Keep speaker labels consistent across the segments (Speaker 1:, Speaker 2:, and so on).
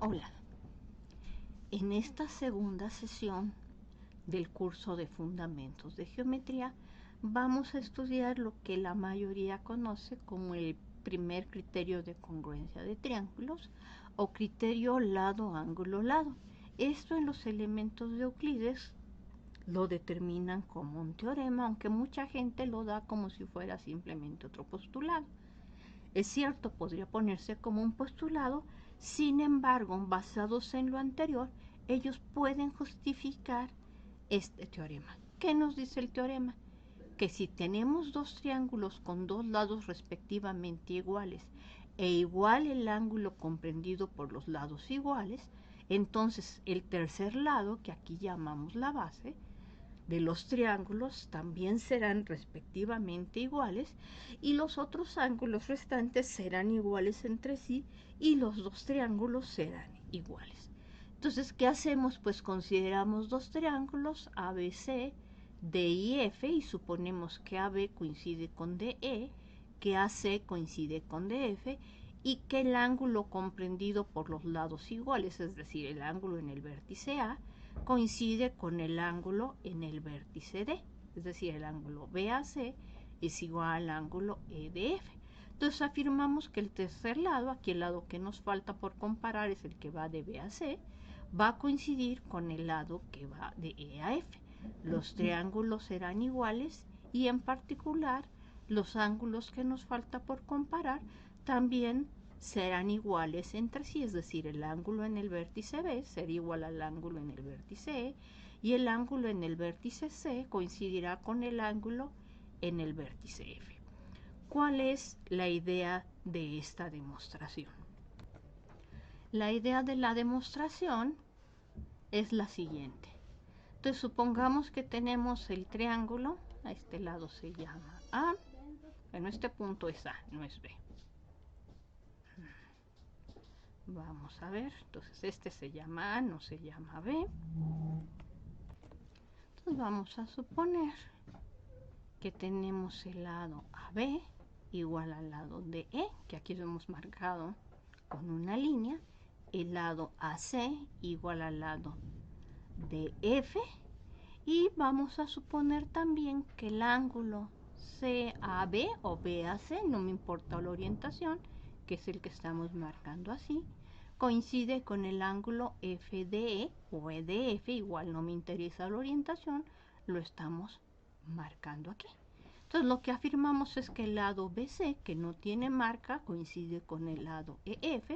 Speaker 1: Hola, en esta segunda sesión del curso de Fundamentos de Geometría vamos a estudiar lo que la mayoría conoce como el primer criterio de congruencia de triángulos o criterio lado-ángulo-lado. Esto en los elementos de Euclides lo determinan como un teorema, aunque mucha gente lo da como si fuera simplemente otro postulado. Es cierto, podría ponerse como un postulado, sin embargo, basados en lo anterior, ellos pueden justificar este teorema. ¿Qué nos dice el teorema? Que si tenemos dos triángulos con dos lados respectivamente iguales e igual el ángulo comprendido por los lados iguales, entonces el tercer lado, que aquí llamamos la base, de los triángulos también serán respectivamente iguales y los otros ángulos restantes serán iguales entre sí y los dos triángulos serán iguales. Entonces, ¿qué hacemos? Pues consideramos dos triángulos ABC, D y F y suponemos que AB coincide con DE, que AC coincide con DF y que el ángulo comprendido por los lados iguales, es decir, el ángulo en el vértice A, coincide con el ángulo en el vértice D, es decir, el ángulo BAC es igual al ángulo EDF. Entonces afirmamos que el tercer lado, aquí el lado que nos falta por comparar es el que va de B a C, va a coincidir con el lado que va de E a F. Los triángulos serán iguales y en particular los ángulos que nos falta por comparar también serán iguales entre sí, es decir, el ángulo en el vértice B será igual al ángulo en el vértice E y el ángulo en el vértice C coincidirá con el ángulo en el vértice F. ¿Cuál es la idea de esta demostración? La idea de la demostración es la siguiente. Entonces supongamos que tenemos el triángulo, a este lado se llama A, bueno, este punto es A, no es B. Vamos a ver, entonces este se llama A, no se llama B. Entonces vamos a suponer que tenemos el lado AB igual al lado de E, que aquí lo hemos marcado con una línea, el lado AC igual al lado de F, y vamos a suponer también que el ángulo CAB o BAC, no me importa la orientación, que es el que estamos marcando así, coincide con el ángulo FDE o EDF, igual no me interesa la orientación, lo estamos marcando aquí. Entonces lo que afirmamos es que el lado BC, que no tiene marca, coincide con el lado EF,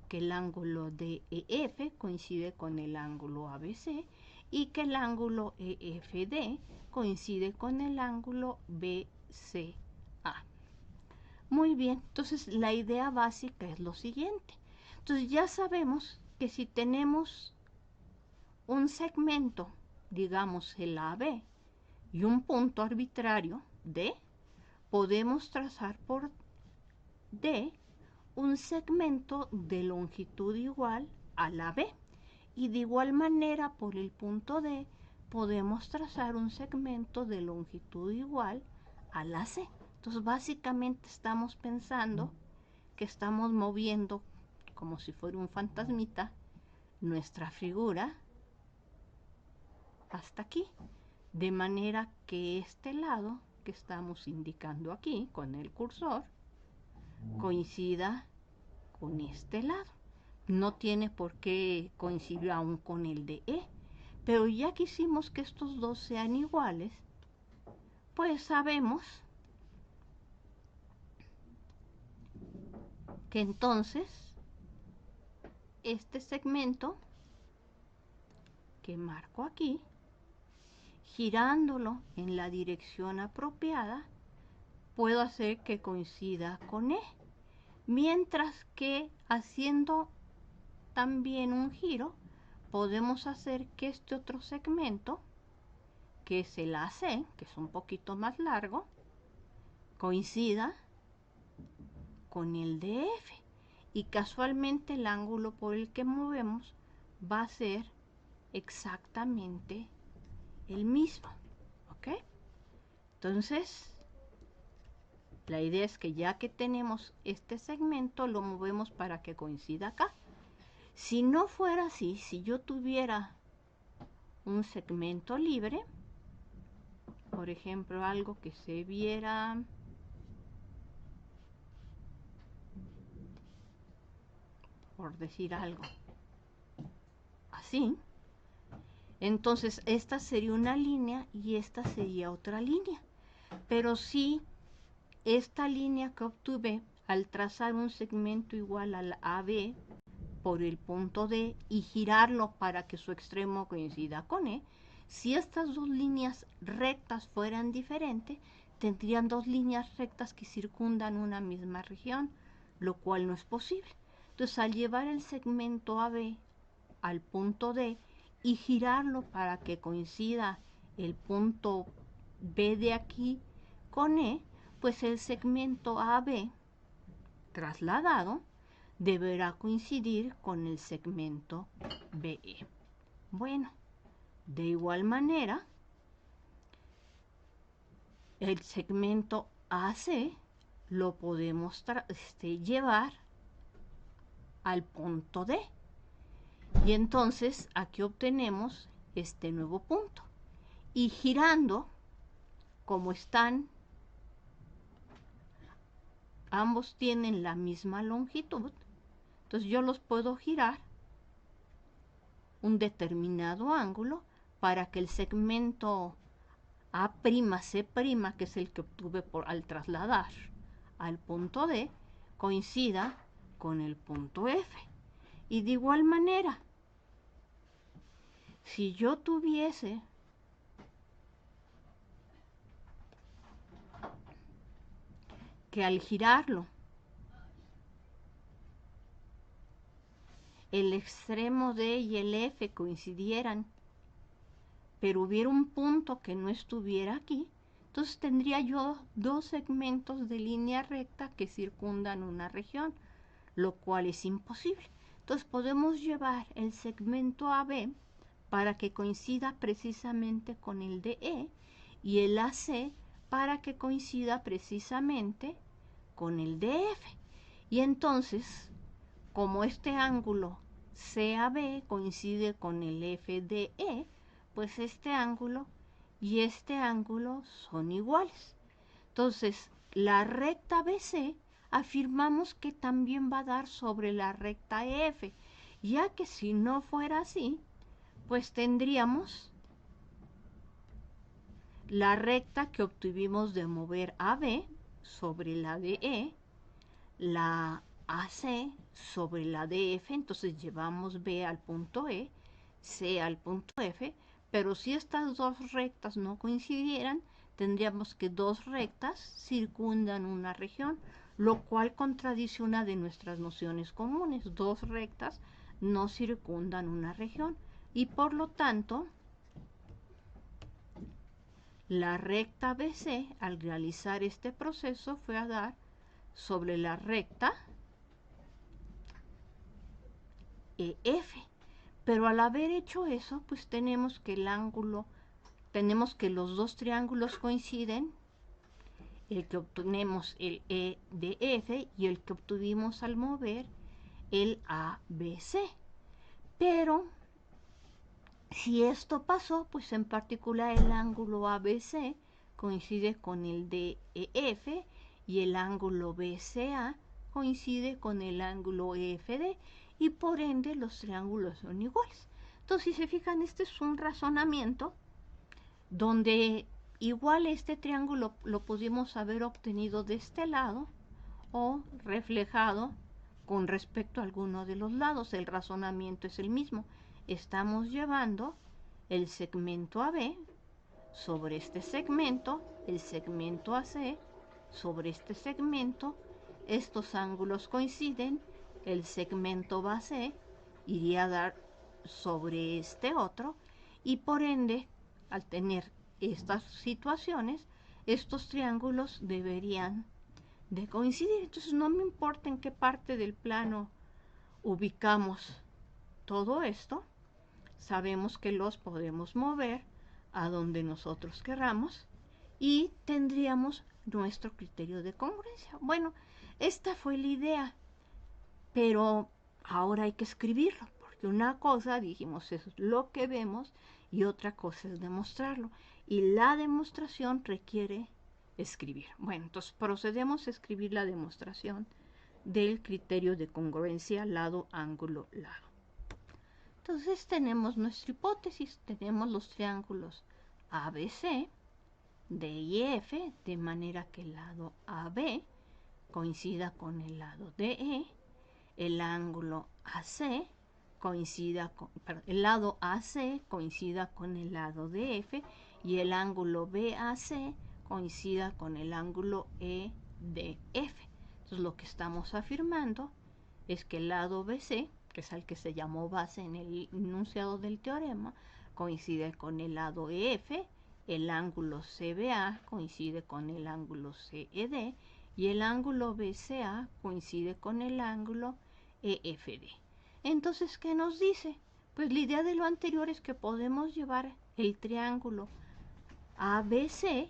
Speaker 1: que el ángulo de EF coincide con el ángulo ABC y que el ángulo EFD coincide con el ángulo BCA. Muy bien, entonces la idea básica es lo siguiente. Entonces ya sabemos que si tenemos un segmento, digamos el AB, y un punto arbitrario, D, podemos trazar por D un segmento de longitud igual a la B. Y de igual manera por el punto D podemos trazar un segmento de longitud igual a la C. Entonces básicamente estamos pensando que estamos moviendo como si fuera un fantasmita nuestra figura hasta aquí, de manera que este lado que estamos indicando aquí con el cursor coincida con este lado. No tiene por qué coincidir aún con el de E, pero ya que hicimos que estos dos sean iguales, pues sabemos que entonces este segmento que marco aquí, girándolo en la dirección apropiada, puedo hacer que coincida con E, mientras que haciendo también un giro, podemos hacer que este otro segmento, que es el AC, que es un poquito más largo, coincida con el DF. Y casualmente el ángulo por el que movemos va a ser exactamente el mismo. ¿Ok? Entonces, la idea es que ya que tenemos este segmento, lo movemos para que coincida acá. Si no fuera así, si yo tuviera un segmento libre, por ejemplo, algo que se viera por decir algo así, entonces esta sería una línea y esta sería otra línea. Pero si esta línea que obtuve al trazar un segmento igual al AB por el punto D y girarlo para que su extremo coincida con E, si estas dos líneas rectas fueran diferentes, tendrían dos líneas rectas que circundan una misma región, lo cual no es posible. Entonces, al llevar el segmento AB al punto D y girarlo para que coincida el punto B de aquí con E, pues el segmento AB trasladado deberá coincidir con el segmento BE. Bueno, de igual manera, el segmento AC lo podemos llevar al punto D. Y entonces aquí obtenemos este nuevo punto. Y girando, como están, ambos tienen la misma longitud, entonces yo los puedo girar un determinado ángulo para que el segmento A'C', que es el que obtuve al trasladar al punto D, coincida con el punto F. Y de igual manera, si yo tuviese que al girarlo el extremo D y el F coincidieran, pero hubiera un punto que no estuviera aquí, entonces tendría yo dos segmentos de línea recta que circundan una región, lo cual es imposible. Entonces podemos llevar el segmento AB para que coincida precisamente con el DE y el AC para que coincida precisamente con el DF. Y entonces, como este ángulo CAB coincide con el FDE, pues este ángulo y este ángulo son iguales. Entonces, la recta BC afirmamos que también va a dar sobre la recta EF, ya que si no fuera así, pues tendríamos la recta que obtuvimos de mover AB sobre la DE, la AC sobre la DF, entonces llevamos B al punto E, C al punto F, pero si estas dos rectas no coincidieran, tendríamos que dos rectas circundan una región, lo cual contradice una de nuestras nociones comunes. Dos rectas no circundan una región y por lo tanto la recta BC al realizar este proceso fue a dar sobre la recta EF. Pero al haber hecho eso, pues tenemos que los dos triángulos coinciden, el que obtenemos el EDF y el que obtuvimos al mover el ABC. Pero si esto pasó, pues en particular el ángulo ABC coincide con el DEF y el ángulo BCA coincide con el ángulo EFD y por ende los triángulos son iguales. Entonces, si se fijan, este es un razonamiento donde igual este triángulo lo pudimos haber obtenido de este lado o reflejado con respecto a alguno de los lados. El razonamiento es el mismo. Estamos llevando el segmento AB sobre este segmento, el segmento AC sobre este segmento, estos ángulos coinciden, el segmento base iría a dar sobre este otro y por ende, al tener estas situaciones, estos triángulos deberían de coincidir. Entonces no me importa en qué parte del plano ubicamos todo esto, sabemos que los podemos mover a donde nosotros querramos y tendríamos nuestro criterio de congruencia. Bueno, esta fue la idea, pero ahora hay que escribirlo, porque una cosa, dijimos, es lo que vemos y otra cosa es demostrarlo. Y la demostración requiere escribir. Bueno, entonces procedemos a escribir la demostración del criterio de congruencia lado, ángulo, lado. Entonces tenemos nuestra hipótesis, tenemos los triángulos ABC, D y F, de manera que el lado AB coincida con el lado DE, el ángulo AC el lado AC coincida con el lado DF y el ángulo BAC coincida con el ángulo EDF. Entonces lo que estamos afirmando es que el lado BC, que es el que se llamó base en el enunciado del teorema, coincide con el lado EF, el ángulo CBA coincide con el ángulo CED y el ángulo BCA coincide con el ángulo EFD. Entonces, ¿qué nos dice? Pues la idea de lo anterior es que podemos llevar el triángulo ABC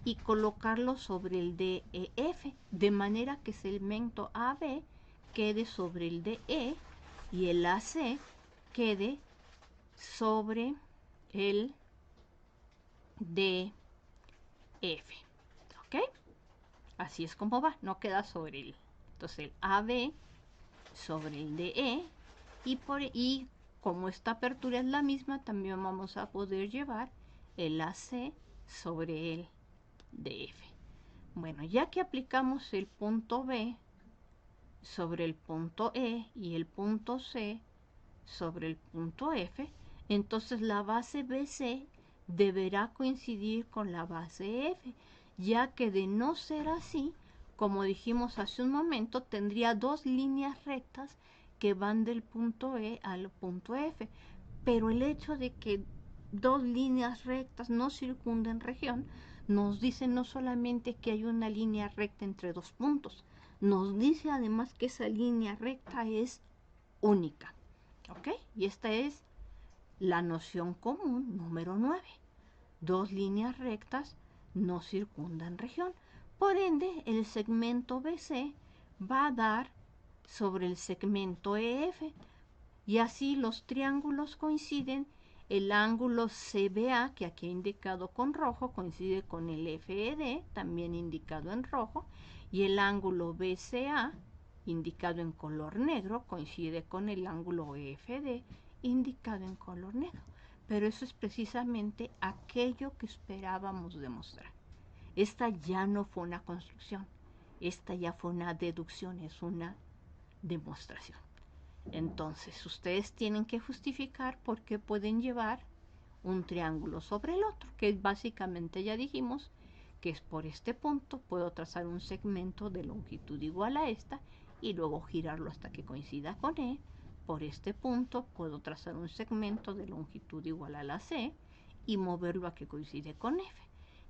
Speaker 1: y colocarlo sobre el DEF, de manera que el segmento AB quede sobre el DE y el AC quede sobre el DF. ¿Ok? Así es como va, no queda sobre el. Entonces el AB sobre el DE y como esta apertura es la misma, también vamos a poder llevar el AC sobre el DF. Bueno, ya que aplicamos el punto B sobre el punto E y el punto C sobre el punto F, entonces la base BC deberá coincidir con la base F, ya que de no ser así, como dijimos hace un momento, tendría dos líneas rectas que van del punto E al punto F, pero el hecho de que dos líneas rectas no circunden región nos dice no solamente que hay una línea recta entre dos puntos, nos dice además que esa línea recta es única. ¿Ok? Y esta es la noción común número 9. Dos líneas rectas no circundan región. Por ende, el segmento BC va a dar sobre el segmento EF y así los triángulos coinciden. El ángulo CBA, que aquí he indicado con rojo, coincide con el FED, también indicado en rojo, y el ángulo BCA, indicado en color negro, coincide con el ángulo EFD, indicado en color negro. Pero eso es precisamente aquello que esperábamos demostrar. Esta ya no fue una construcción, esta ya fue una deducción, es una demostración. Entonces, ustedes tienen que justificar por qué pueden llevar un triángulo sobre el otro, que básicamente ya dijimos que es por este punto, puedo trazar un segmento de longitud igual a esta y luego girarlo hasta que coincida con E. Por este punto puedo trazar un segmento de longitud igual a la C y moverlo a que coincide con F.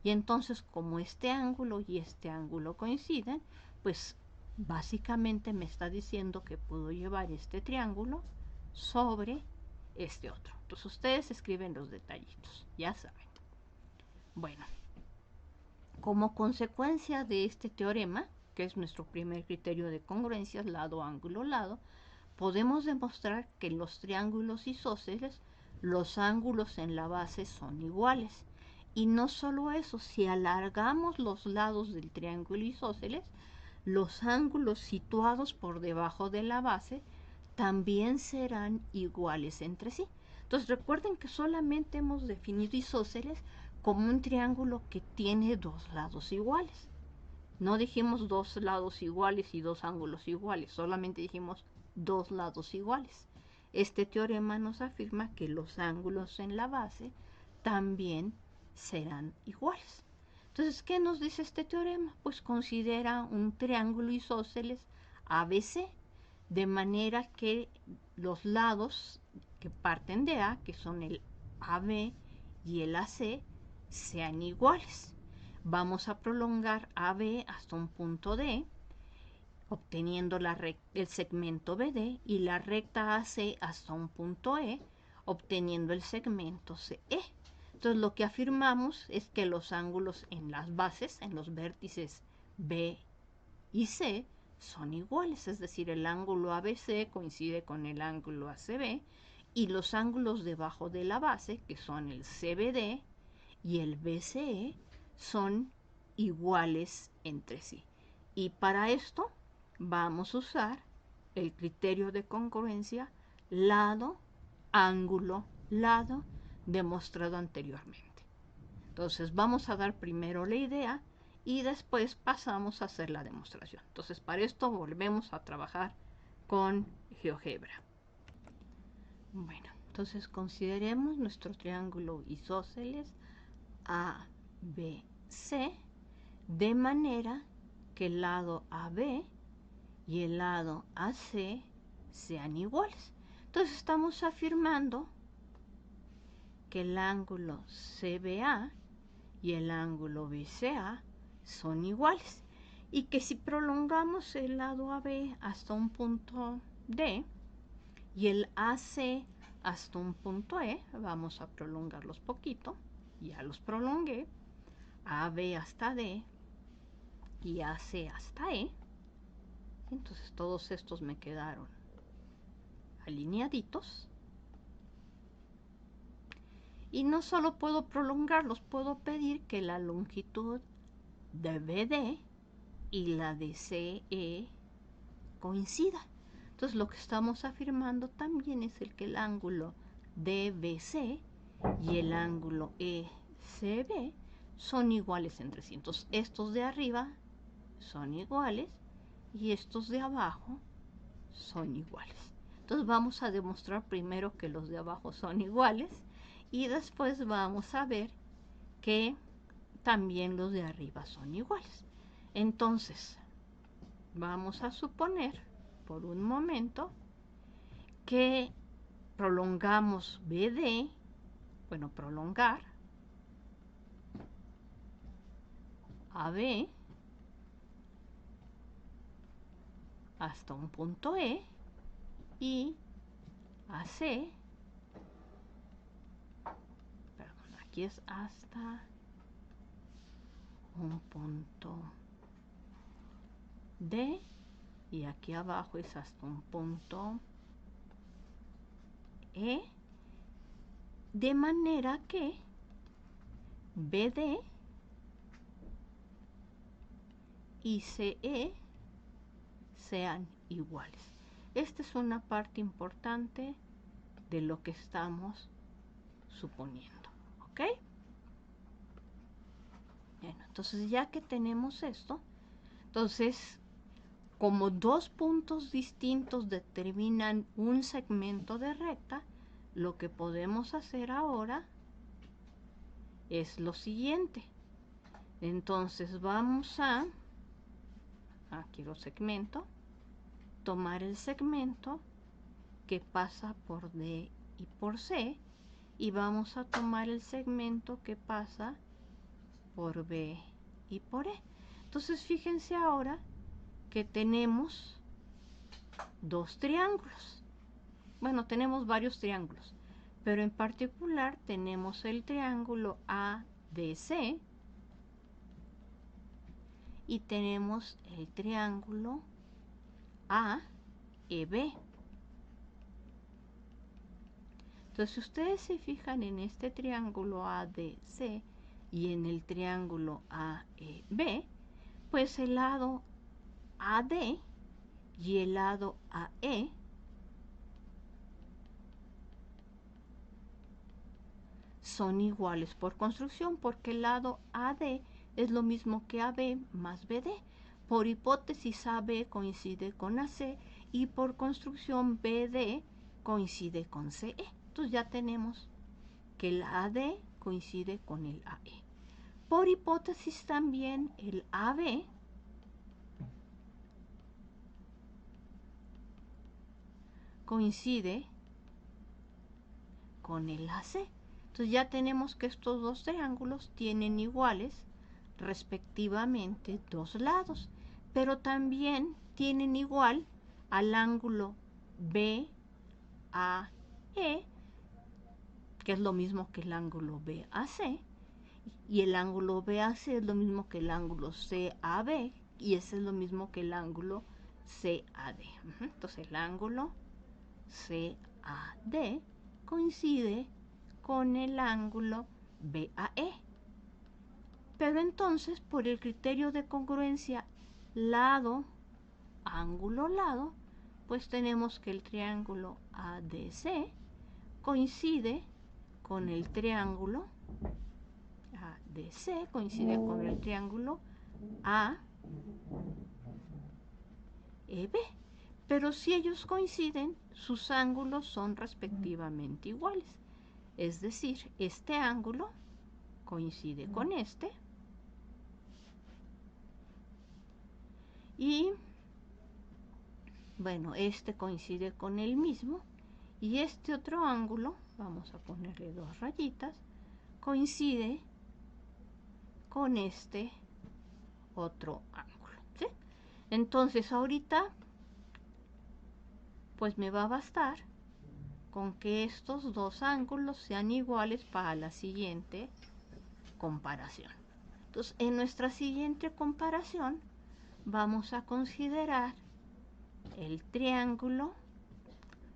Speaker 1: Y entonces, como este ángulo y este ángulo coinciden, pues básicamente me está diciendo que puedo llevar este triángulo sobre este otro. Entonces ustedes escriben los detallitos, ya saben. Bueno, como consecuencia de este teorema, que es nuestro primer criterio de congruencias, lado, ángulo, lado, podemos demostrar que en los triángulos isósceles los ángulos en la base son iguales. Y no solo eso, si alargamos los lados del triángulo isósceles, los ángulos situados por debajo de la base también serán iguales entre sí. Entonces recuerden que solamente hemos definido isósceles como un triángulo que tiene dos lados iguales. No dijimos dos lados iguales y dos ángulos iguales, solamente dijimos dos lados iguales. Este teorema nos afirma que los ángulos en la base también serán iguales. Entonces, ¿qué nos dice este teorema? Pues considera un triángulo isósceles ABC, de manera que los lados que parten de A, que son el AB y el AC, sean iguales. Vamos a prolongar AB hasta un punto D, obteniendo el segmento BD, y la recta AC hasta un punto E, obteniendo el segmento CE. Entonces lo que afirmamos es que los ángulos en las bases, en los vértices B y C, son iguales, es decir, el ángulo ABC coincide con el ángulo ACB y los ángulos debajo de la base, que son el CBD y el BCE, son iguales entre sí. Y para esto vamos a usar el criterio de congruencia lado, ángulo, lado, demostrado anteriormente. Entonces vamos a dar primero la idea y después pasamos a hacer la demostración. Entonces para esto volvemos a trabajar con GeoGebra. Bueno, entonces consideremos nuestro triángulo isósceles ABC de manera que el lado AB y el lado AC sean iguales. Entonces estamos afirmando que el ángulo CBA y el ángulo BCA son iguales y que si prolongamos el lado AB hasta un punto D y el AC hasta un punto E, vamos a prolongarlos poquito, ya los prolongué, AB hasta D y AC hasta E, entonces todos estos me quedaron alineaditos. Y no solo puedo prolongarlos, puedo pedir que la longitud de BD y la de CE coincida. Entonces lo que estamos afirmando también es que el ángulo DBC y el ángulo ECB son iguales entre sí. Entonces estos de arriba son iguales y estos de abajo son iguales. Entonces vamos a demostrar primero que los de abajo son iguales y después vamos a ver que también los de arriba son iguales. Entonces, vamos a suponer por un momento que prolongamos BD, bueno, prolongar AB hasta un punto E y AC, perdón, aquí es hasta un punto D y aquí abajo es hasta un punto E, de manera que BD y CE sean iguales. Esta es una parte importante de lo que estamos suponiendo, ¿ok? Bueno, entonces ya que tenemos esto, entonces como dos puntos distintos determinan un segmento de recta, lo que podemos hacer ahora es lo siguiente. Entonces vamos a, quiero segmento, tomar el segmento que pasa por D y por C y vamos a tomar el segmento que pasa por B y por E. Entonces fíjense ahora que tenemos dos triángulos. Bueno, tenemos varios triángulos, pero en particular tenemos el triángulo ADC y tenemos el triángulo AEB. Entonces, si ustedes se fijan en este triángulo ADC y en el triángulo AEB, pues el lado AD y el lado AE son iguales por construcción, porque el lado AD es lo mismo que AB más BD. Por hipótesis, AB coincide con AC y por construcción BD coincide con CE. Entonces ya tenemos que el AD coincide con el AE. Por hipótesis también el AB coincide con el AC. Entonces ya tenemos que estos dos triángulos tienen iguales respectivamente dos lados, pero también tienen igual al ángulo BAE, que es lo mismo que el ángulo BAC, y el ángulo BAC es lo mismo que el ángulo CAB, y ese es lo mismo que el ángulo CAD. Entonces el ángulo CAD coincide con el ángulo BAE. Pero entonces, por el criterio de congruencia lado, ángulo, lado, pues tenemos que el triángulo ADC coincide con el triángulo ADC, coincide con el triángulo AEB. Pero si ellos coinciden, sus ángulos son respectivamente iguales. Es decir, este ángulo coincide con este y, bueno, este coincide con el mismo y este otro ángulo, vamos a ponerle 2 rayitas, coincide con este otro ángulo, ¿sí? Entonces ahorita pues me va a bastar con que estos dos ángulos sean iguales para la siguiente comparación. Entonces, en nuestra siguiente comparación vamos a considerar el triángulo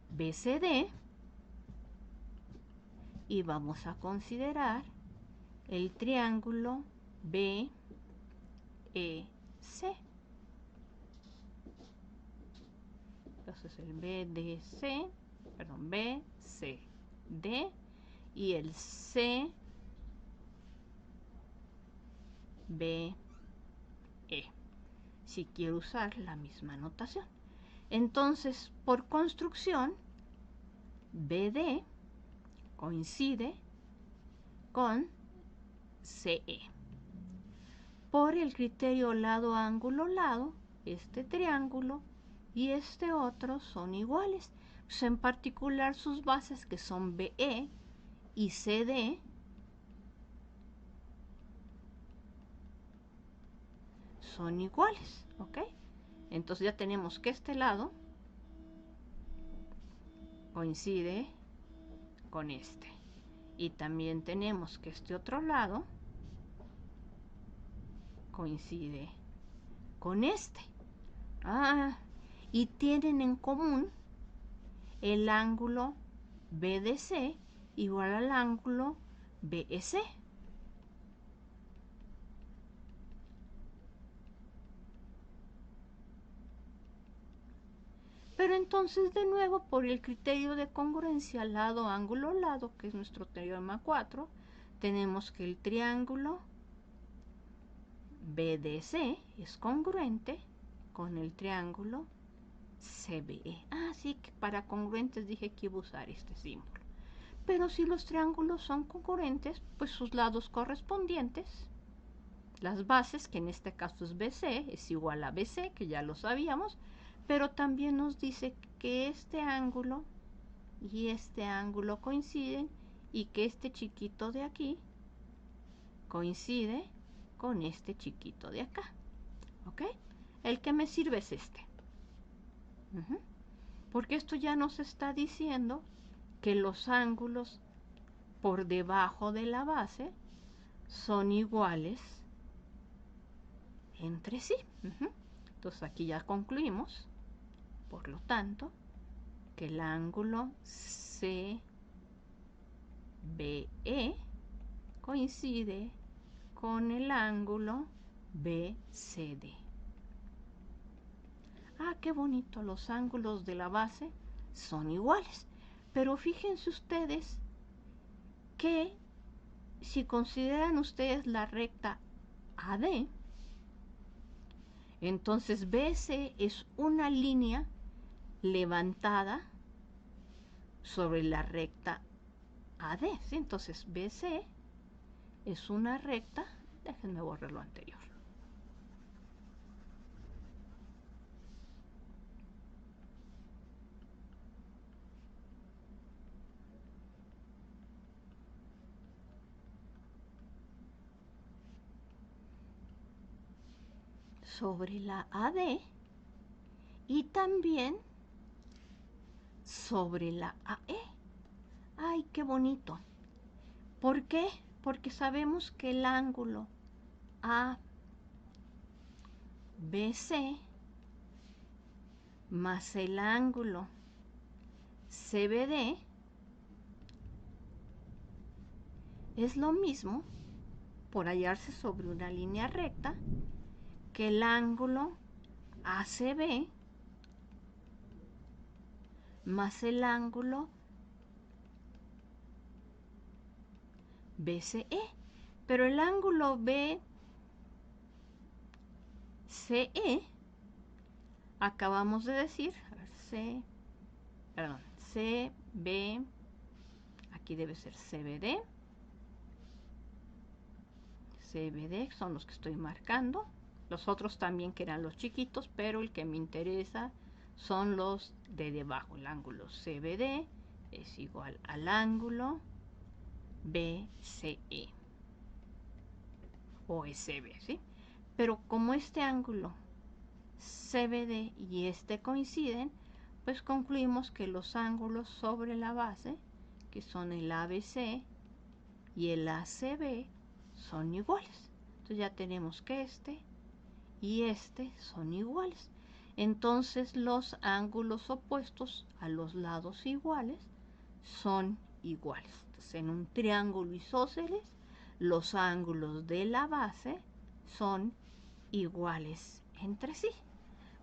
Speaker 1: BCD y vamos a considerar el triángulo BEC. Entonces el BCD y el CBE, si quiero usar la misma notación. Entonces, por construcción, BD coincide con CE. Por el criterio lado, ángulo, lado, este triángulo y este otro son iguales. Pues en particular sus bases, que son BE y CD, son iguales, ¿ok? Entonces ya tenemos que este lado coincide con este. Y también tenemos que este otro lado coincide con este. Y tienen en común el ángulo BDC igual al ángulo BEC. Pero entonces, de nuevo, por el criterio de congruencia lado, ángulo, lado, que es nuestro teorema 4, tenemos que el triángulo BDC es congruente con el triángulo CBE. Sí, que para congruentes dije que iba a usar este símbolo. Pero si los triángulos son congruentes, pues sus lados correspondientes, las bases, que en este caso es BC, es igual a BC, que ya lo sabíamos, pero también nos dice que este ángulo y este ángulo coinciden y que este chiquito de aquí coincide con este chiquito de acá, ¿ok? El que me sirve es este. Porque esto ya nos está diciendo que los ángulos por debajo de la base son iguales entre sí. Entonces aquí ya concluimos, por lo tanto, que el ángulo CBE coincide con el ángulo BCD. Qué bonito, los ángulos de la base son iguales. Pero fíjense ustedes que si consideran ustedes la recta AD, entonces BC es una línea levantada sobre la recta AD, ¿sí? Entonces BC es una recta, déjenme borrar lo anterior. Sobre la AD y también sobre la AE. ¡Ay, qué bonito! ¿Por qué? Porque sabemos que el ángulo ABC más el ángulo CBD es lo mismo, por hallarse sobre una línea recta, que el ángulo ACB más el ángulo BCE. Pero el ángulo BCE, acabamos de decir, a ver, CB, aquí debe ser CBD. CBD son los que estoy marcando. Los otros también que eran los chiquitos, pero el que me interesa son los de debajo. El ángulo CBD es igual al ángulo BCE o SB, ¿sí? Pero como este ángulo CBD y este coinciden, pues concluimos que los ángulos sobre la base, que son el ABC y el ACB, son iguales. Entonces ya tenemos que este y este son iguales. Entonces los ángulos opuestos a los lados iguales son iguales. Entonces, en un triángulo isósceles, los ángulos de la base son iguales entre sí.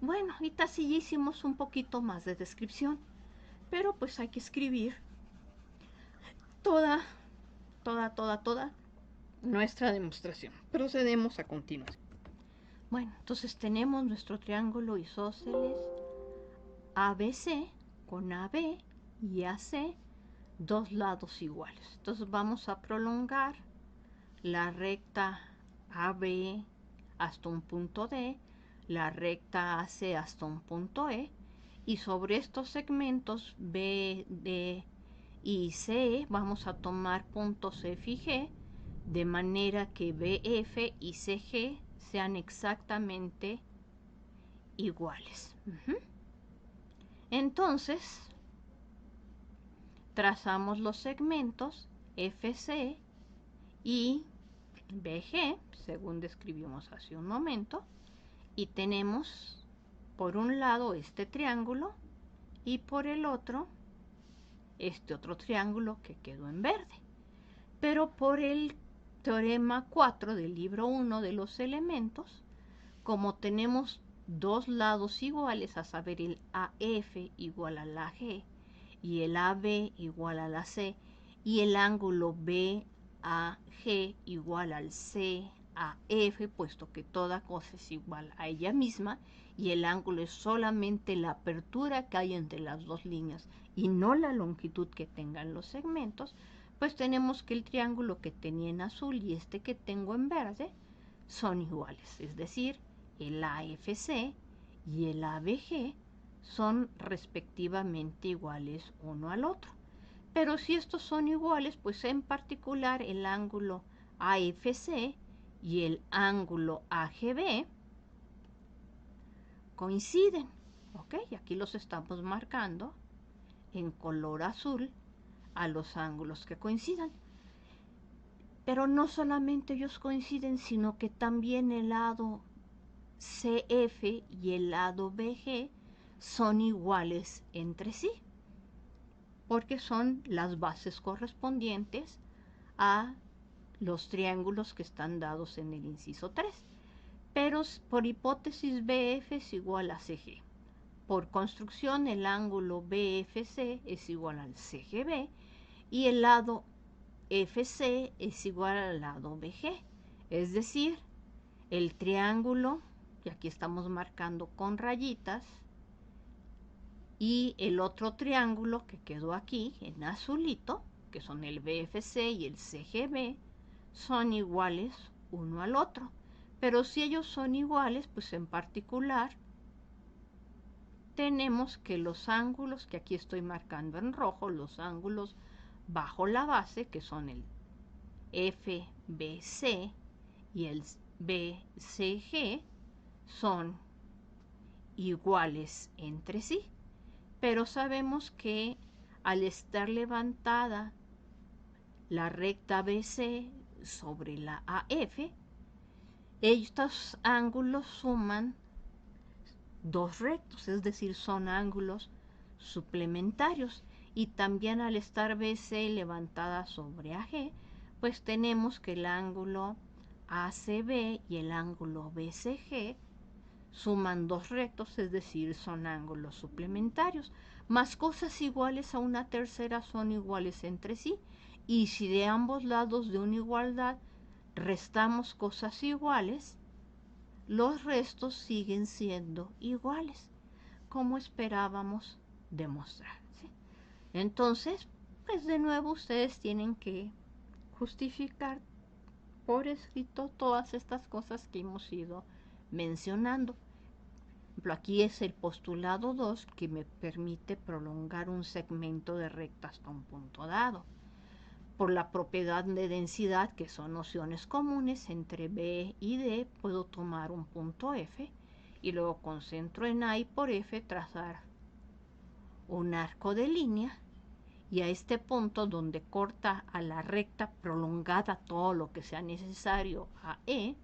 Speaker 1: Bueno, ahorita sí ya hicimos un poquito más de descripción, pero pues hay que escribir toda nuestra demostración. Procedemos a continuación. Bueno, entonces tenemos nuestro triángulo isósceles ABC con AB y AC, dos lados iguales. Entonces vamos a prolongar la recta AB hasta un punto D, la recta AC hasta un punto E, y sobre estos segmentos B, D y C vamos a tomar puntos F y G, de manera que BF y CG sean exactamente iguales. Entonces, trazamos los segmentos FC y BG, según describimos hace un momento, y tenemos por un lado este triángulo y por el otro este otro triángulo que quedó en verde. Pero por el teorema 4 del libro 1 de los elementos, como tenemos dos lados iguales, a saber el AF igual a la G y el AB igual a la C, y el ángulo BAG igual al CAF, puesto que toda cosa es igual a ella misma, y el ángulo es solamente la apertura que hay entre las dos líneas y no la longitud que tengan los segmentos, pues tenemos que el triángulo que tenía en azul y este que tengo en verde son iguales, es decir, el AFC y el ABG son respectivamente iguales uno al otro. Pero si estos son iguales, pues en particular el ángulo AFC y el ángulo AGB coinciden, ¿ok? Y aquí los estamos marcando en color azul a los ángulos que coincidan. Pero no solamente ellos coinciden, sino que también el lado CF y el lado BG son iguales entre sí, porque son las bases correspondientes a los triángulos que están dados en el inciso 3. Pero por hipótesis BF es igual a CG. Por construcción el ángulo BFC es igual al CGB y el lado FC es igual al lado BG. Es decir, el triángulo, que aquí estamos marcando con rayitas, y el otro triángulo que quedó aquí en azulito, que son el BFC y el CGB, son iguales uno al otro. Pero si ellos son iguales, pues en particular tenemos que los ángulos, que aquí estoy marcando en rojo, los ángulos bajo la base, que son el FBC y el BCG, son iguales entre sí. Pero sabemos que al estar levantada la recta BC sobre la AF, estos ángulos suman dos rectos, es decir, son ángulos suplementarios. Y también al estar BC levantada sobre AG, pues tenemos que el ángulo ACB y el ángulo BCG suman dos rectos, es decir, son ángulos suplementarios. Más cosas iguales a una tercera son iguales entre sí. Y si de ambos lados de una igualdad restamos cosas iguales, los restos siguen siendo iguales, como esperábamos demostrar, ¿sí? Entonces, pues de nuevo ustedes tienen que justificar por escrito todas estas cosas que hemos ido mencionando. Aquí es el postulado 2 que me permite prolongar un segmento de recta hasta un punto dado. Por la propiedad de densidad, que son nociones comunes entre B y D, puedo tomar un punto F y luego concentro en A y por F trazar un arco de línea, y a este punto donde corta a la recta prolongada todo lo que sea necesario a E,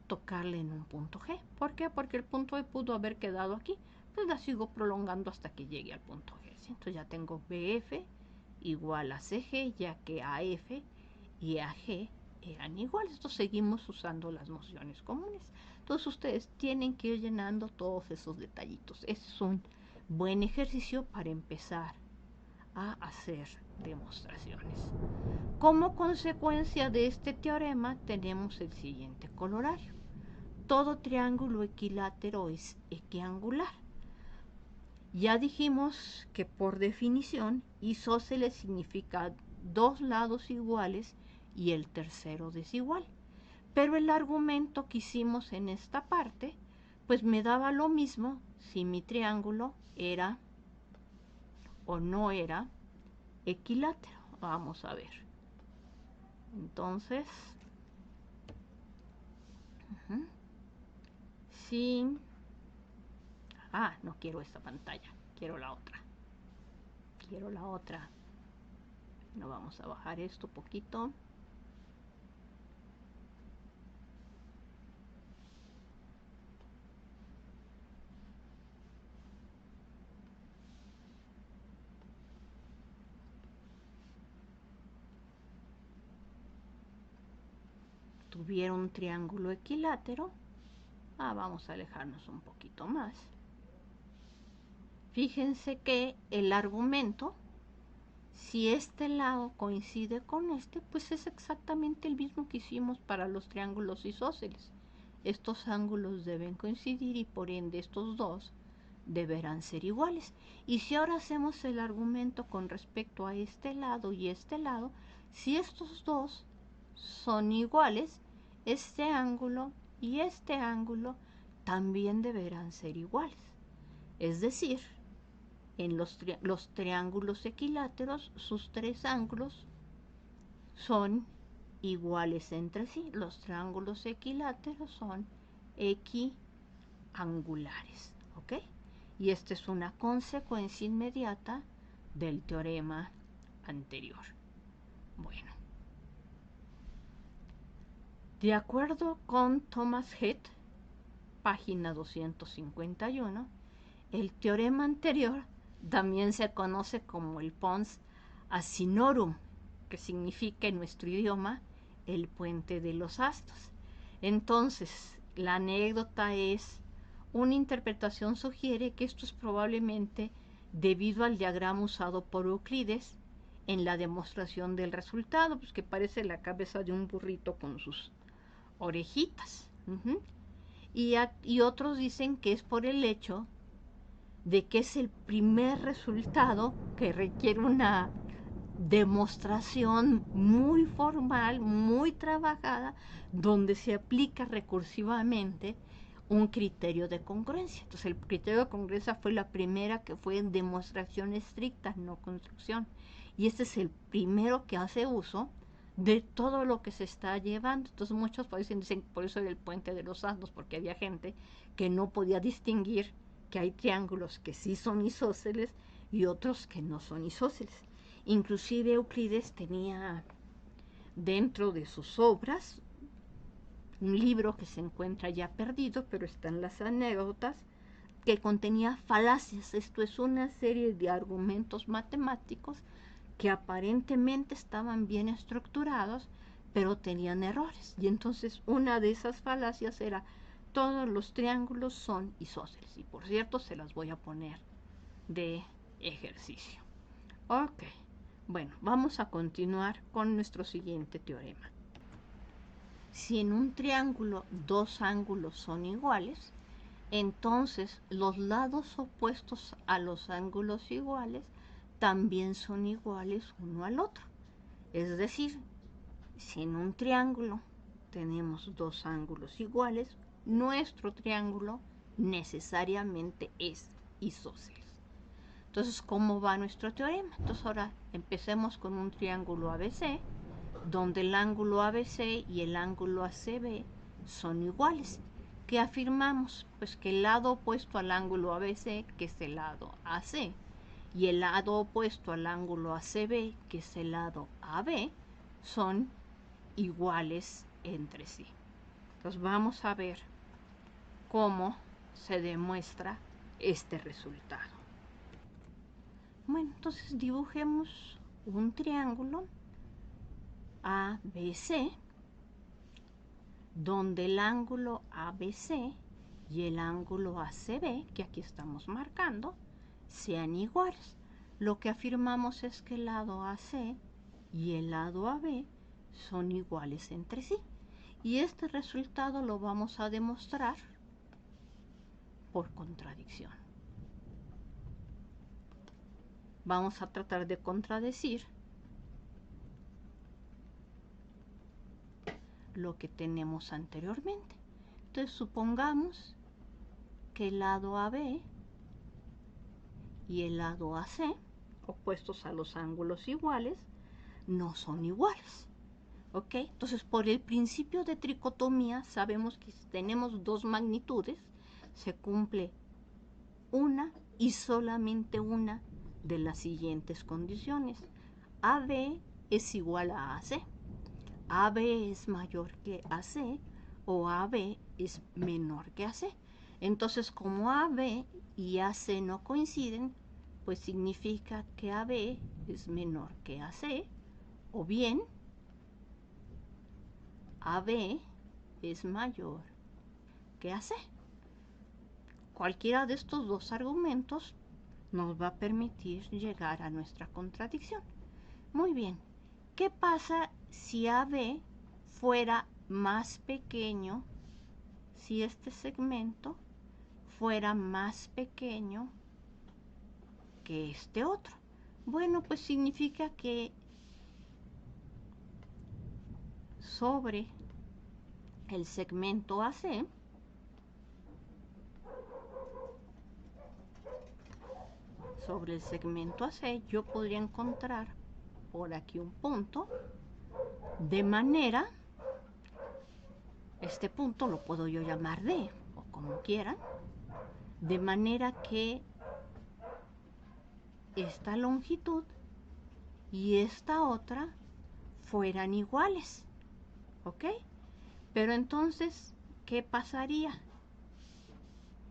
Speaker 1: tocarle en un punto G. ¿Por qué? Porque el punto E pudo haber quedado aquí, pues la sigo prolongando hasta que llegue al punto G, ¿sí? Entonces ya tengo BF igual a CG, ya que AF y AG eran iguales. Entonces seguimos usando las nociones comunes. Entonces ustedes tienen que ir llenando todos esos detallitos. Es un buen ejercicio para empezar a hacer demostraciones. Como consecuencia de este teorema tenemos el siguiente colorario. Todo triángulo equilátero es equiangular. Ya dijimos que por definición isósceles significa dos lados iguales y el tercero desigual. Pero el argumento que hicimos en esta parte, pues me daba lo mismo si mi triángulo era o no era equilátero. Vamos a ver. Entonces, sí. No quiero esta pantalla, quiero la otra. Quiero la otra. No, vamos a bajar esto un poquito. Tuviera un triángulo equilátero. Vamos a alejarnos un poquito más. Fíjense que el argumento, si este lado coincide con este, pues es exactamente el mismo que hicimos para los triángulos isósceles. Estos ángulos deben coincidir y por ende estos dos deberán ser iguales. Y si ahora hacemos el argumento con respecto a este lado y este lado, si estos dos son iguales, este ángulo y este ángulo también deberán ser iguales. Es decir, en los triángulos equiláteros, sus tres ángulos son iguales entre sí. Los triángulos equiláteros son equiangulares, ¿ok? Y esta es una consecuencia inmediata del teorema anterior. Bueno, de acuerdo con Thomas Heath, página 251, el teorema anterior también se conoce como el Pons Asinorum, que significa en nuestro idioma el puente de los astos. Entonces, la anécdota es, una interpretación sugiere que esto es probablemente debido al diagrama usado por Euclides en la demostración del resultado, pues que parece la cabeza de un burrito con sus orejitas. Y otros dicen que es por el hecho de que es el primer resultado que requiere una demostración muy formal, muy trabajada, donde se aplica recursivamente un criterio de congruencia. Entonces el criterio de congruencia fue la primera que fue en demostración estricta, no construcción. Y este es el primero que hace uso de todo lo que se está llevando. Entonces muchos países dicen por eso era el puente de los asnos, porque había gente que no podía distinguir que hay triángulos que sí son isósceles y otros que no son isósceles. Inclusive Euclides tenía dentro de sus obras un libro que se encuentra ya perdido, pero está en las anécdotas, que contenía falacias. Esto es una serie de argumentos matemáticos que aparentemente estaban bien estructurados, pero tenían errores. Y entonces una de esas falacias era: todos los triángulos son isósceles. Y por cierto, se las voy a poner de ejercicio. Ok, bueno, vamos a continuar con nuestro siguiente teorema. Si en un triángulo dos ángulos son iguales, entonces los lados opuestos a los ángulos iguales también son iguales uno al otro. Es decir, si en un triángulo tenemos dos ángulos iguales, nuestro triángulo necesariamente es isósceles. Entonces, ¿cómo va nuestro teorema? Entonces ahora empecemos con un triángulo ABC, donde el ángulo ABC y el ángulo ACB son iguales. ¿Qué afirmamos? Pues que el lado opuesto al ángulo ABC, que es el lado AC, y el lado opuesto al ángulo ACB, que es el lado AB, son iguales entre sí. Entonces vamos a ver cómo se demuestra este resultado. Bueno, entonces dibujemos un triángulo ABC, donde el ángulo ABC y el ángulo ACB, que aquí estamos marcando, sean iguales. Lo que afirmamos es que el lado AC y el lado AB son iguales entre sí. Y este resultado lo vamos a demostrar por contradicción. Vamos a tratar de contradecir lo que tenemos anteriormente. Entonces supongamos que el lado AB y el lado AC, opuestos a los ángulos iguales, no son iguales. ¿Ok? Entonces, por el principio de tricotomía, sabemos que si tenemos dos magnitudes, se cumple una y solamente una de las siguientes condiciones. AB es igual a AC. AB es mayor que AC o AB es menor que AC. Entonces, como AB y AC no coinciden, pues significa que AB es menor que AC, o bien AB es mayor que AC. Cualquiera de estos dos argumentos nos va a permitir llegar a nuestra contradicción. Muy bien, ¿qué pasa si AB fuera más pequeño, si este segmento fuera más pequeño que este otro? Bueno, pues significa que sobre el segmento AC, yo podría encontrar por aquí un punto, de manera, este punto lo puedo yo llamar D, o como quieran, de manera que esta longitud y esta otra fueran iguales, ¿ok? Pero entonces, ¿qué pasaría?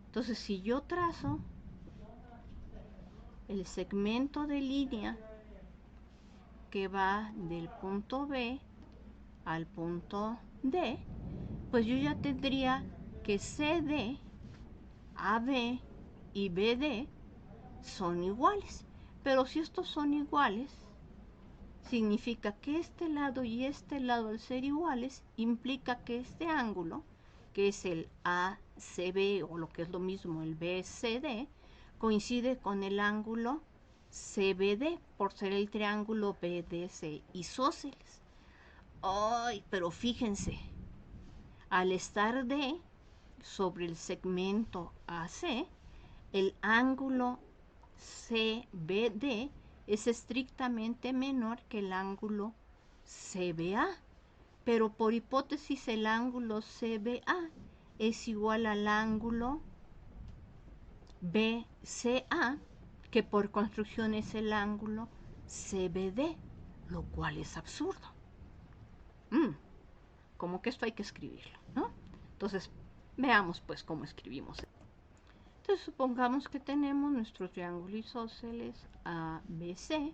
Speaker 1: Entonces, si yo trazo el segmento de línea que va del punto B al punto D, pues yo ya tendría que CD, AB y BD son iguales. Pero si estos son iguales, significa que este lado y este lado, al ser iguales, implica que este ángulo, que es el ACB, o lo que es lo mismo el BCD, coincide con el ángulo CBD, por ser el triángulo BDC isósceles. Ay, pero fíjense, al estar D sobre el segmento AC, el ángulo CBD es estrictamente menor que el ángulo CBA, pero por hipótesis el ángulo CBA es igual al ángulo BCA, que por construcción es el ángulo CBD, lo cual es absurdo. Como que esto hay que escribirlo, ¿no? Entonces, veamos pues cómo escribimos. Entonces supongamos que tenemos nuestro triángulo isósceles ABC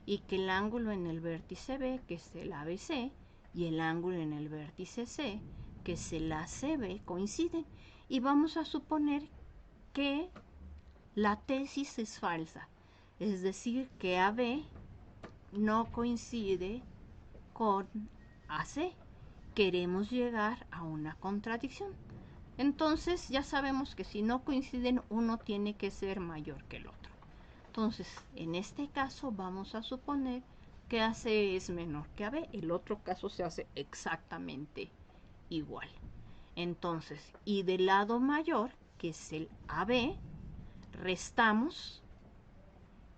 Speaker 1: y que el ángulo en el vértice B, que es el ABC, y el ángulo en el vértice C, que es el ACB, coinciden. Y vamos a suponer que la tesis es falsa, es decir, que AB no coincide con AC. Queremos llegar a una contradicción. Entonces ya sabemos que si no coinciden, uno tiene que ser mayor que el otro. Entonces, en este caso vamos a suponer que AC es menor que AB. El otro caso se hace exactamente igual. Entonces, y del lado mayor, que es el AB, restamos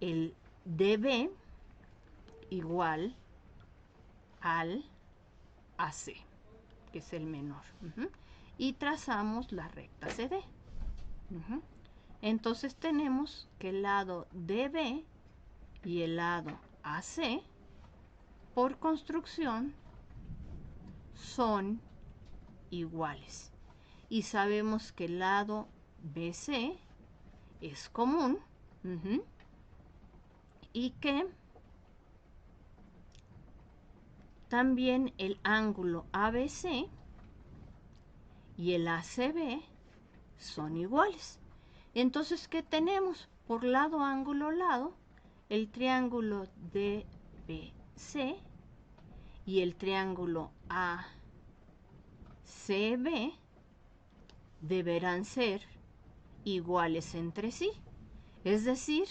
Speaker 1: el DB igual al AC, que es el menor. Y trazamos la recta CD. Entonces tenemos que el lado DB y el lado AC, por construcción, son iguales. Y sabemos que el lado BC es común. Y que también el ángulo ABC y el ACB son iguales. Entonces, ¿qué tenemos? Por lado, ángulo, lado, el triángulo DBC y el triángulo ACB deberán ser iguales entre sí. Es decir,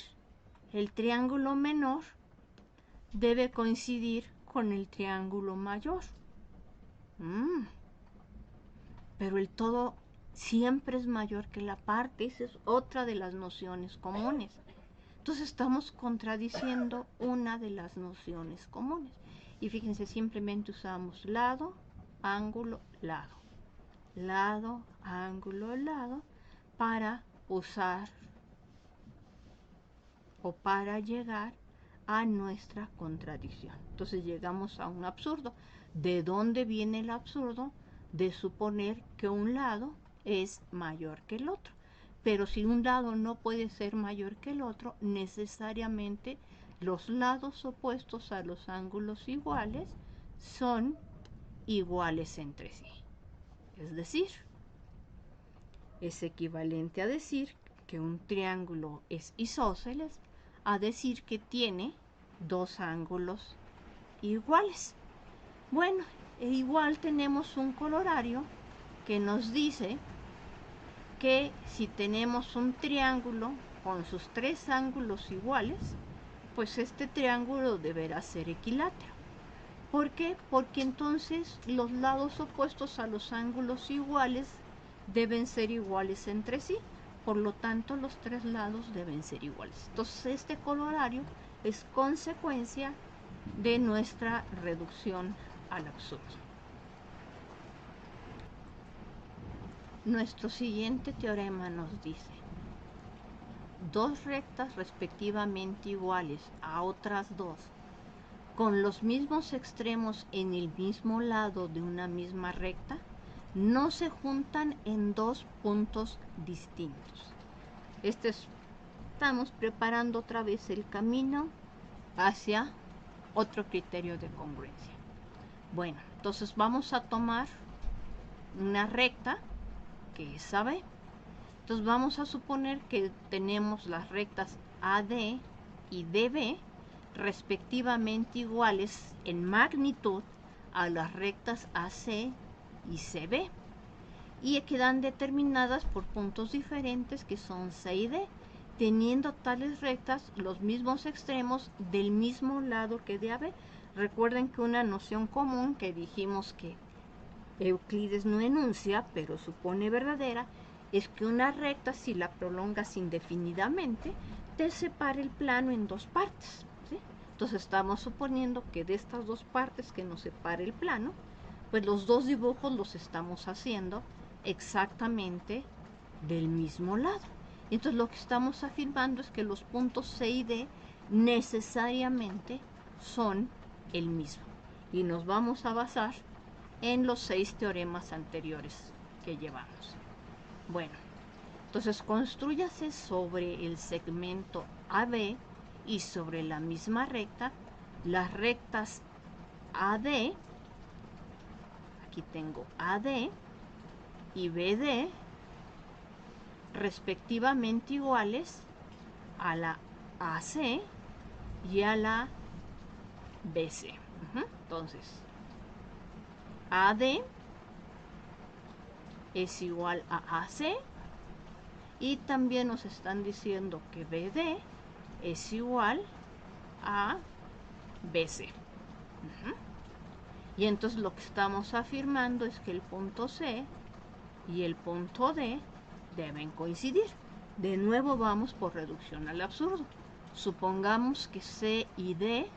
Speaker 1: el triángulo menor debe coincidir con el triángulo mayor. Pero el todo siempre es mayor que la parte. Esa es otra de las nociones comunes. Entonces estamos contradiciendo una de las nociones comunes. Y fíjense, simplemente usamos lado, ángulo, lado. Lado, ángulo, lado, para usar o para llegar a nuestra contradicción. Entonces llegamos a un absurdo. ¿De dónde viene el absurdo? De suponer que un lado es mayor que el otro. Pero si un lado no puede ser mayor que el otro, necesariamente los lados opuestos a los ángulos iguales son iguales entre sí. Es decir, es equivalente a decir que un triángulo es isósceles a decir que tiene dos ángulos iguales. Bueno, igual tenemos un colorario que nos dice que si tenemos un triángulo con sus tres ángulos iguales, pues este triángulo deberá ser equilátero. ¿Por qué? Porque entonces los lados opuestos a los ángulos iguales deben ser iguales entre sí. Por lo tanto, los tres lados deben ser iguales. Entonces, este colorario es consecuencia de nuestra reducción al absurdo. Nuestro siguiente teorema nos dice: dos rectas respectivamente iguales a otras dos, con los mismos extremos en el mismo lado de una misma recta, no se juntan en dos puntos distintos. Estamos preparando otra vez el camino hacia otro criterio de congruencia. Bueno, entonces vamos a tomar una recta que es AB. Entonces vamos a suponer que tenemos las rectas AD y DB respectivamente iguales en magnitud a las rectas AC y CB, y quedan determinadas por puntos diferentes que son C y D, teniendo tales rectas los mismos extremos del mismo lado que de AB. Recuerden que una noción común que dijimos que Euclides no enuncia, pero supone verdadera, es que una recta, si la prolongas indefinidamente, te separa el plano en dos partes, ¿sí? Entonces estamos suponiendo que de estas dos partes que nos separa el plano, pues los dos dibujos los estamos haciendo exactamente del mismo lado. Entonces lo que estamos afirmando es que los puntos C y D necesariamente son el mismo. Y nos vamos a basar en los 6 teoremas anteriores que llevamos. Bueno, Entonces, constrúyase sobre el segmento AB y sobre la misma recta, las rectas AD, aquí tengo AD y BD, respectivamente iguales a la AC y a la BC. Entonces, AD es igual a AC y también nos están diciendo que BD es igual a BC. Y entonces lo que estamos afirmando es que el punto C y el punto D deben coincidir. De nuevo vamos por reducción al absurdo. Supongamos que C y D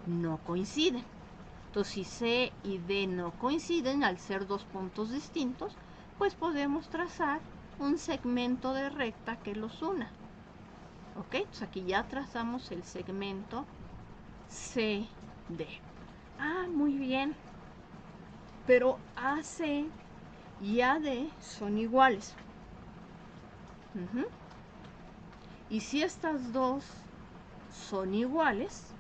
Speaker 1: no coinciden. Entonces, si C y D no coinciden, al ser dos puntos distintos, pues podemos trazar un segmento de recta que los una. ¿Ok? Entonces aquí ya trazamos el segmento CD. Ah, muy bien. Pero AC y AD son iguales. Y si estas dos son iguales,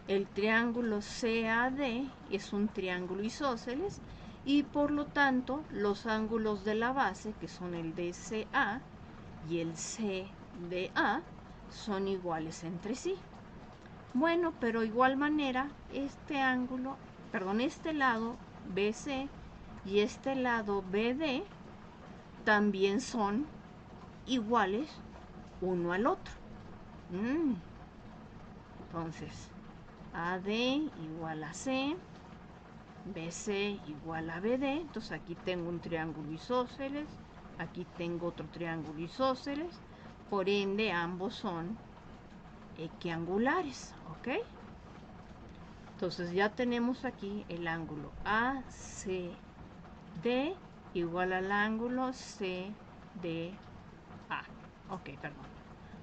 Speaker 1: el triángulo CAD es un triángulo isósceles y por lo tanto los ángulos de la base, que son el DCA y el CDA, son iguales entre sí. Bueno, pero igual manera, este lado BC y este lado BD también son iguales uno al otro. Entonces, AD igual a C, BC igual a BD. Entonces aquí tengo un triángulo isósceles, aquí tengo otro triángulo isósceles, por ende ambos son equiangulares, ¿ok? Entonces ya tenemos aquí el ángulo ACD igual al ángulo CDA. Ok, perdón.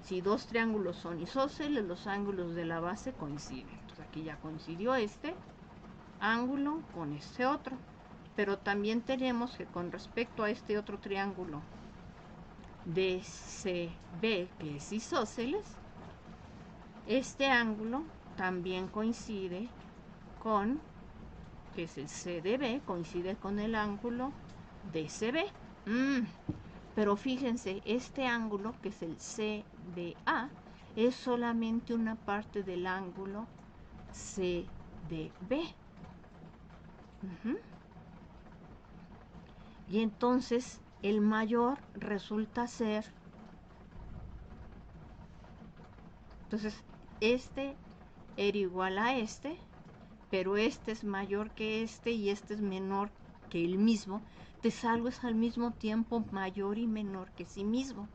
Speaker 1: Si dos triángulos son isósceles, los ángulos de la base coinciden. Entonces aquí ya coincidió este ángulo con este otro. Pero también tenemos que con respecto a este otro triángulo DCB, que es isósceles, este ángulo también coincide con, que es el CDB, coincide con el ángulo DCB. Pero fíjense, este ángulo, que es el CDA, es solamente una parte del ángulo CDB. Y entonces el mayor resulta ser, entonces este era igual a este, pero este es mayor que este y este es menor que el mismo. Entonces algo es al mismo tiempo mayor y menor que sí mismo.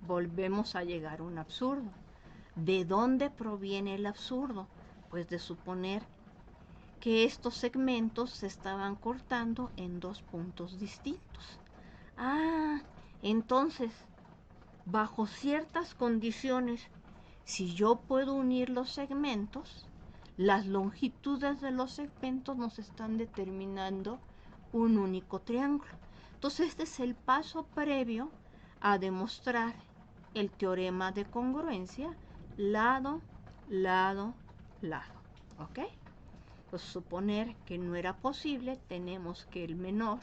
Speaker 1: Volvemos a llegar a un absurdo. ¿De dónde proviene el absurdo? Pues de suponer que estos segmentos se estaban cortando en dos puntos distintos. Entonces, bajo ciertas condiciones, si yo puedo unir los segmentos, las longitudes de los segmentos nos están determinando un único triángulo. Entonces, este es el paso previo a demostrar el teorema de congruencia lado, lado, lado. ¿Ok? Pues suponer que no era posible, tenemos que el menor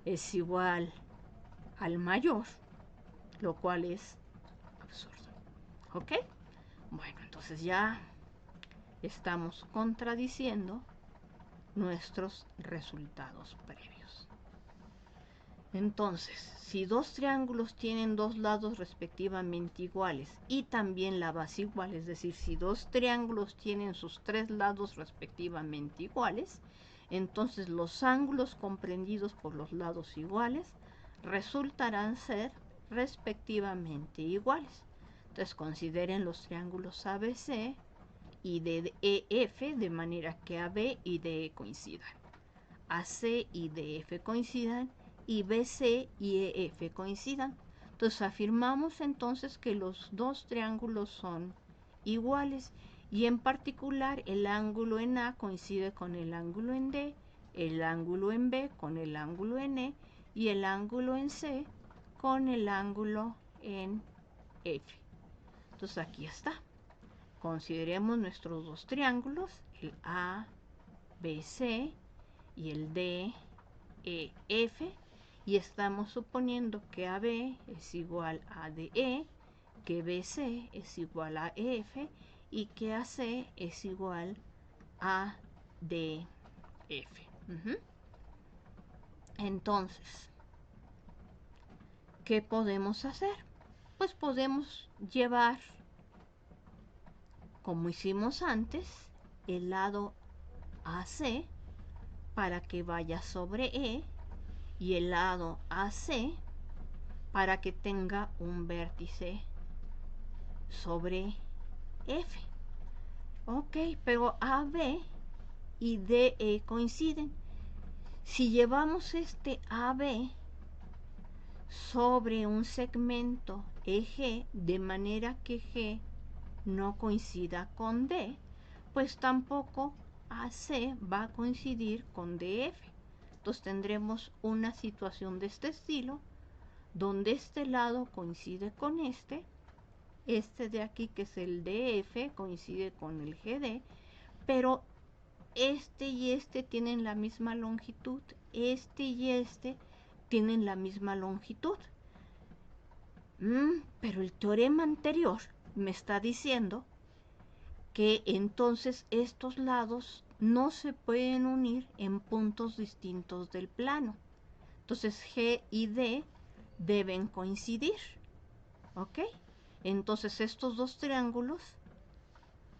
Speaker 1: es igual al mayor, lo cual es absurdo. ¿Ok? Bueno, entonces ya estamos contradiciendo nuestros resultados previos. Entonces, si dos triángulos tienen dos lados respectivamente iguales y también la base igual, es decir, si dos triángulos tienen sus tres lados respectivamente iguales, entonces los ángulos comprendidos por los lados iguales resultarán ser respectivamente iguales. Entonces consideren los triángulos ABC y DEF de manera que AB y DE coincidan. AC y DF coincidan y BC y EF coincidan. Entonces afirmamos entonces que los dos triángulos son iguales y en particular el ángulo en A coincide con el ángulo en D, el ángulo en B con el ángulo en E y el ángulo en C con el ángulo en F. Entonces aquí está. Consideremos nuestros dos triángulos, el ABC y el DEF, y estamos suponiendo que AB es igual a DE, que BC es igual a EF y que AC es igual a DF. Entonces, ¿qué podemos hacer? Pues podemos llevar, como hicimos antes, el lado AC para que vaya sobre E y el lado AC para que tenga un vértice sobre F. Ok, pero AB y DE coinciden. Si llevamos este AB sobre un segmento EG de manera que G no coincida con D, pues tampoco AC va a coincidir con DF. Entonces tendremos una situación de este estilo, donde este lado coincide con este de aquí que es el DF coincide con el GD, pero este y este tienen la misma longitud, este y este tienen la misma longitud. Pero el teorema anterior me está diciendo que entonces estos lados no se pueden unir en puntos distintos del plano. Entonces G y D deben coincidir. ¿Ok? Entonces estos dos triángulos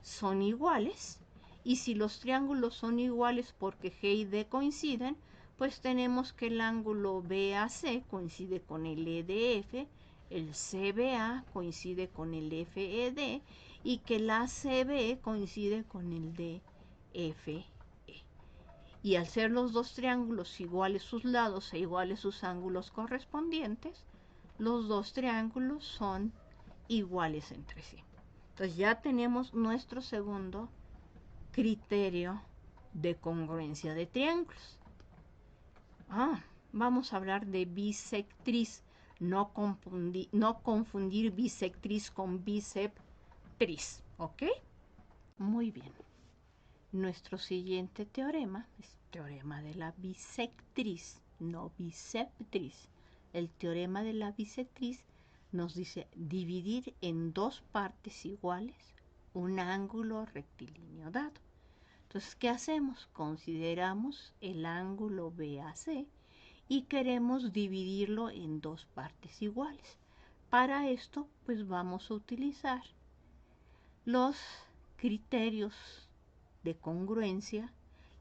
Speaker 1: son iguales. Y si los triángulos son iguales porque G y D coinciden, pues tenemos que el ángulo BAC coincide con el EDF, el CBA coincide con el FED y que el ACB coincide con el DFE. Y al ser los dos triángulos iguales sus lados e iguales sus ángulos correspondientes, los dos triángulos son iguales entre sí. Entonces ya tenemos nuestro segundo criterio de congruencia de triángulos. Vamos a hablar de bisectriz. No confundir bisectriz con bisectriz. ¿Ok? Muy bien. Nuestro siguiente teorema es el teorema de la bisectriz, no bisectriz. El teorema de la bisectriz nos dice dividir en dos partes iguales un ángulo rectilíneo dado. Entonces, ¿qué hacemos? Consideramos el ángulo BAC y queremos dividirlo en dos partes iguales. Para esto, pues vamos a utilizar los criterios de congruencia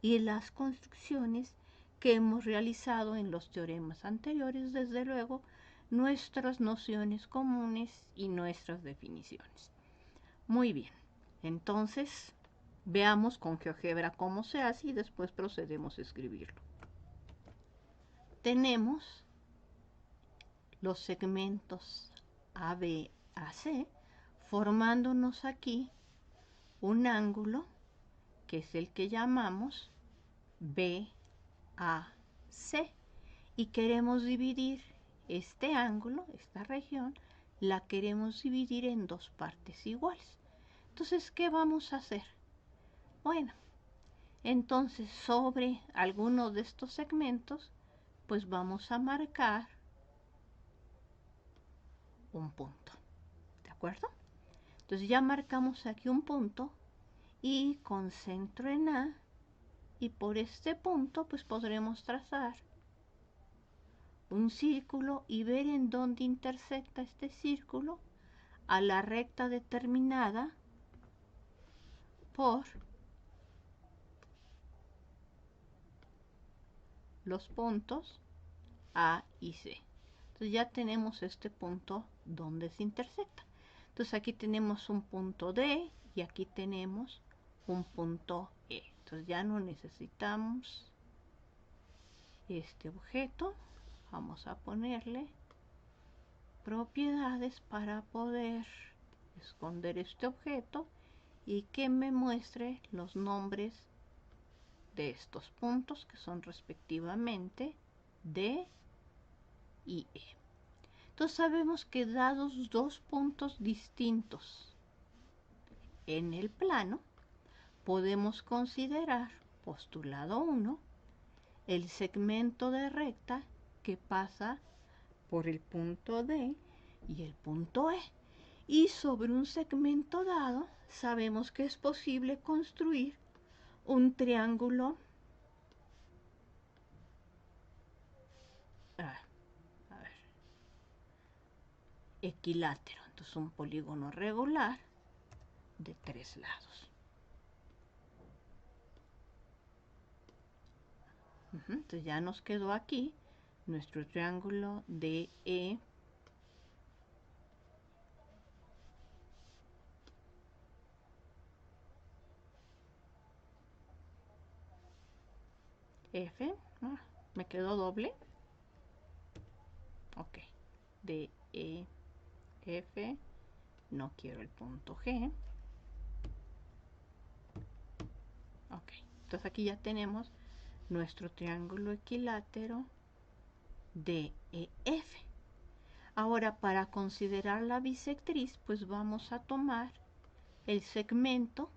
Speaker 1: y las construcciones que hemos realizado en los teoremas anteriores, desde luego, nuestras nociones comunes y nuestras definiciones. Muy bien, entonces veamos con GeoGebra cómo se hace y después procedemos a escribirlo. Tenemos los segmentos AB, AC, formándonos aquí un ángulo que es el que llamamos BAC, y queremos dividir este ángulo, esta región, la queremos dividir en dos partes iguales. Entonces, ¿qué vamos a hacer? Bueno, entonces sobre alguno de estos segmentos, pues vamos a marcar un punto, ¿de acuerdo? Entonces ya marcamos aquí un punto y con centro en A, y por este punto pues podremos trazar un círculo y ver en dónde intersecta este círculo a la recta determinada por los puntos A y C. Entonces ya tenemos este punto donde se intersecta. Entonces aquí tenemos un punto D y aquí tenemos un punto E. Entonces ya no necesitamos este objeto. Vamos a ponerle propiedades para poder esconder este objeto y que me muestre los nombres de estos puntos que son respectivamente D y E. Entonces sabemos que dados dos puntos distintos en el plano, podemos considerar, postulado 1, el segmento de recta que pasa por el punto D y el punto E. Y sobre un segmento dado, sabemos que es posible construir un triángulo equilátero. Entonces, un polígono regular de 3 lados. Entonces ya nos quedó aquí nuestro triángulo de E, F, me quedó doble, ok, de E, F, no quiero el punto G, ok, entonces aquí ya tenemos nuestro triángulo equilátero de EF. Ahora, para considerar la bisectriz, pues vamos a tomar el segmento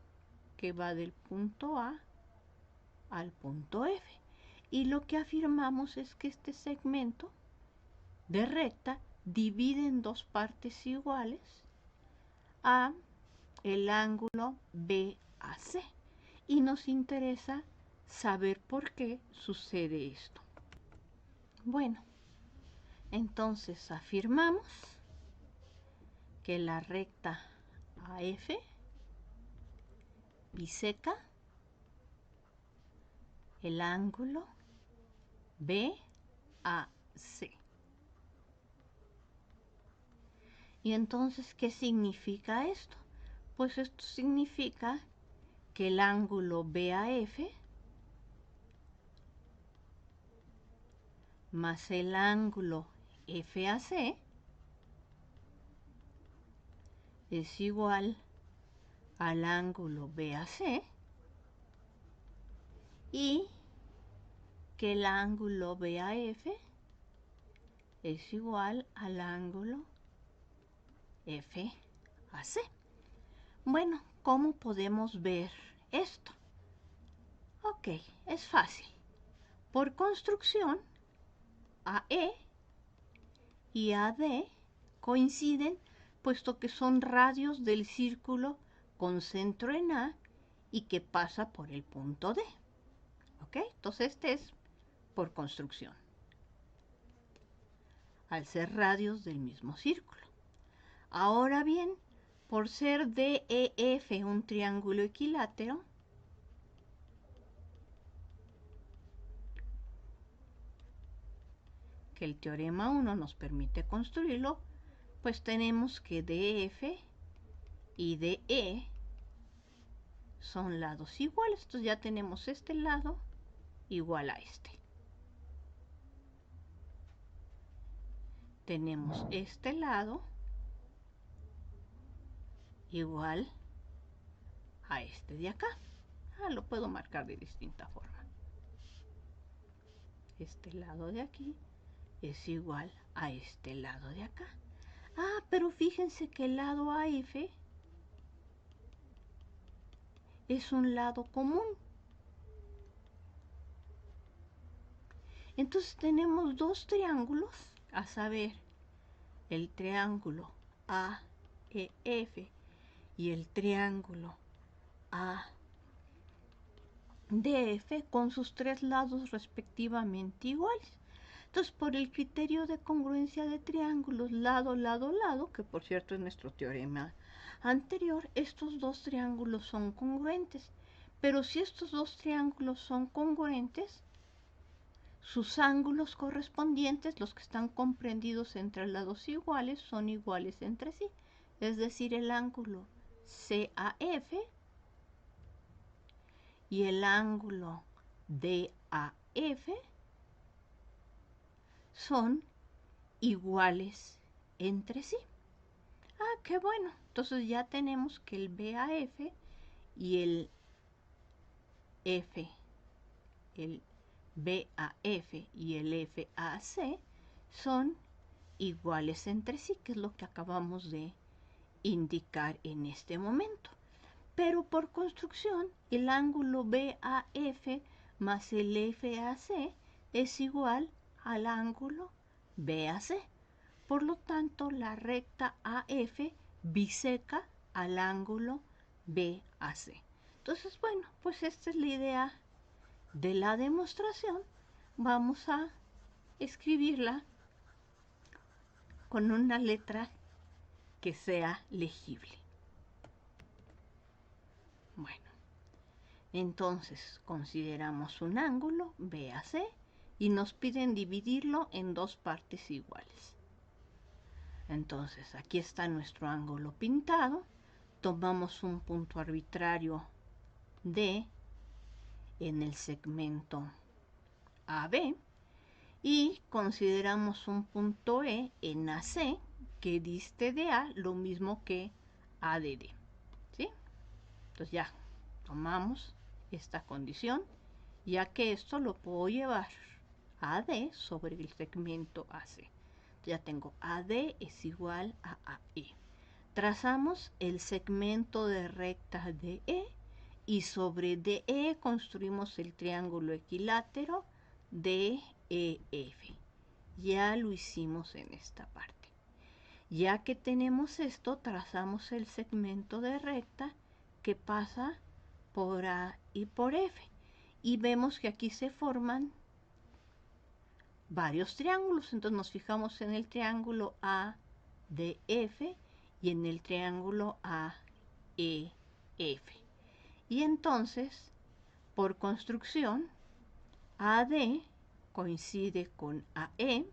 Speaker 1: que va del punto A al punto F. Y lo que afirmamos es que este segmento de recta divide en dos partes iguales a el ángulo BAC. Y nos interesa saber por qué sucede esto. Bueno, entonces afirmamos que la recta AF biseca el ángulo BAC. Y entonces, ¿qué significa esto? Pues esto significa que el ángulo BAF más el ángulo FAC es igual al ángulo BAC y que el ángulo BAF es igual al ángulo FAC. Bueno, ¿cómo podemos ver esto? Ok, es fácil. Por construcción, AE y AD coinciden puesto que son radios del círculo con centro en A y que pasa por el punto D. ¿Ok? Entonces este es por construcción, al ser radios del mismo círculo. Ahora bien, por ser DEF un triángulo equilátero, que el teorema 1 nos permite construirlo, pues tenemos que DF y DE son lados iguales. Entonces ya tenemos este lado igual a este. Tenemos este lado igual a este de acá. Lo puedo marcar de distinta forma. Este lado de aquí es igual a este lado de acá. Pero fíjense que el lado AF es un lado común. Entonces tenemos dos triángulos, a saber, el triángulo AEF y el triángulo ADF con sus tres lados respectivamente iguales. Entonces, por el criterio de congruencia de triángulos lado, lado, lado, que por cierto es nuestro teorema anterior, estos dos triángulos son congruentes. Pero si estos dos triángulos son congruentes, sus ángulos correspondientes, los que están comprendidos entre lados iguales, son iguales entre sí. Es decir, el ángulo CAF y el ángulo DAF son iguales entre sí. Qué bueno. Entonces ya tenemos que el BAF y el BAF y el FAC son iguales entre sí, que es lo que acabamos de indicar en este momento. Pero por construcción, el ángulo BAF más el FAC es igual al ángulo BAC. Por lo tanto, la recta AF biseca al ángulo BAC. Entonces, bueno, pues esta es la idea de la demostración. Vamos a escribirla con una letra que sea legible. Bueno, entonces consideramos un ángulo BAC y nos piden dividirlo en dos partes iguales. Entonces aquí está nuestro ángulo pintado. Tomamos un punto arbitrario D en el segmento AB y consideramos un punto E en AC que diste de A lo mismo que A de D. ¿Sí? Entonces ya tomamos esta condición, ya que esto lo puedo llevar a AD sobre el segmento AC. Ya tengo AD es igual a AE. Trazamos el segmento de recta DE y sobre DE construimos el triángulo equilátero DEF. Ya lo hicimos en esta parte. Ya que tenemos esto, trazamos el segmento de recta que pasa por A y por F. Y vemos que aquí se forman varios triángulos. Entonces nos fijamos en el triángulo ADF y en el triángulo AEF. Y entonces, por construcción, AD coincide con AE,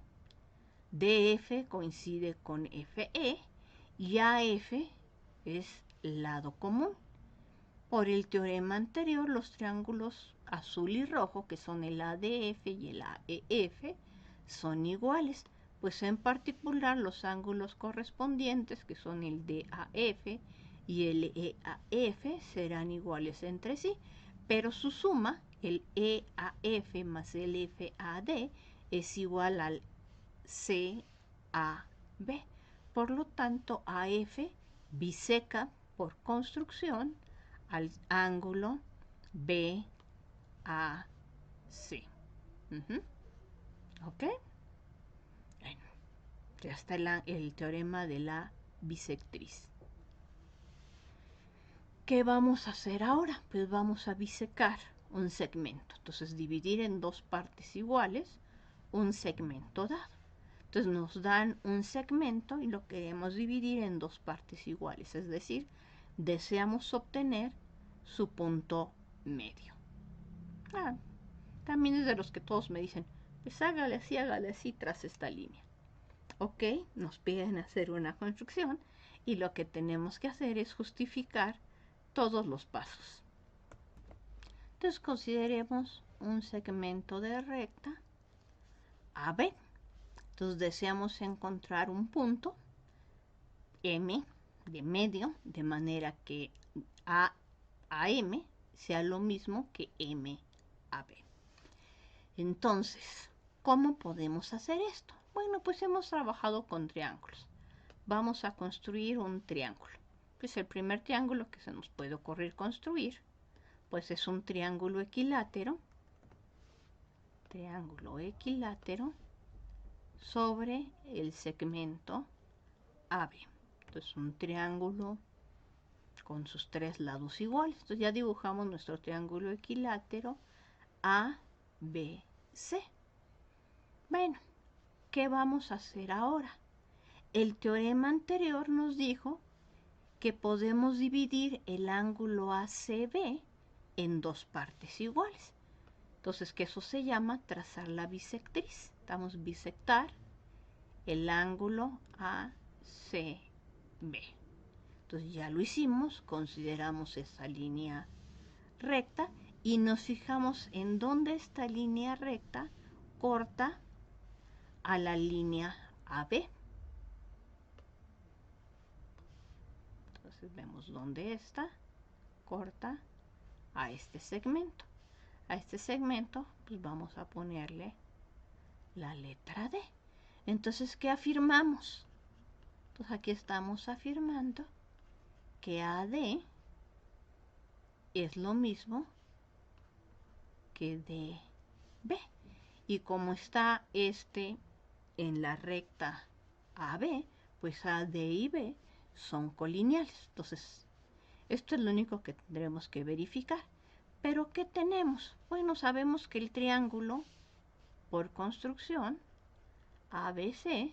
Speaker 1: DF coincide con FE y AF es lado común. Por el teorema anterior, los triángulos azul y rojo, que son el ADF y el AEF, son iguales, pues en particular los ángulos correspondientes, que son el DAF y el EAF, serán iguales entre sí, pero su suma, el EAF más el FAD, es igual al CAB. Por lo tanto, AF biseca por construcción al ángulo BAC. ¿Ok? Bueno, ya está el teorema de la bisectriz. ¿Qué vamos a hacer ahora? Pues vamos a bisecar un segmento. Entonces, dividir en dos partes iguales un segmento dado. Entonces, nos dan un segmento y lo queremos dividir en dos partes iguales. Es decir, deseamos obtener su punto medio. También es de los que todos me dicen, pues hágale así tras esta línea. Ok, nos piden hacer una construcción y lo que tenemos que hacer es justificar todos los pasos. Entonces consideremos un segmento de recta AB. Entonces deseamos encontrar un punto M de medio, de manera que AM sea lo mismo que MAB. Entonces, ¿cómo podemos hacer esto? Bueno, pues hemos trabajado con triángulos. Vamos a construir un triángulo. Pues el primer triángulo que se nos puede ocurrir construir, pues es un triángulo equilátero. Triángulo equilátero sobre el segmento AB. Entonces, un triángulo con sus tres lados iguales. Entonces, ya dibujamos nuestro triángulo equilátero ABC. Bueno, ¿qué vamos a hacer ahora? El teorema anterior nos dijo que podemos dividir el ángulo ACB en dos partes iguales. Entonces, que eso se llama trazar la bisectriz. Estamos bisectar el ángulo ACB. Entonces ya lo hicimos, consideramos esa línea recta y nos fijamos en dónde esta línea recta corta a la línea AB. Entonces vemos dónde está, corta a este segmento. A este segmento pues vamos a ponerle la letra D. Entonces, ¿qué afirmamos? Entonces aquí estamos afirmando que AD es lo mismo que DB. Y como está este en la recta AB, pues AD y B son colineales. Entonces, esto es lo único que tendremos que verificar. ¿Pero qué tenemos? Bueno, sabemos que el triángulo, por construcción, ABC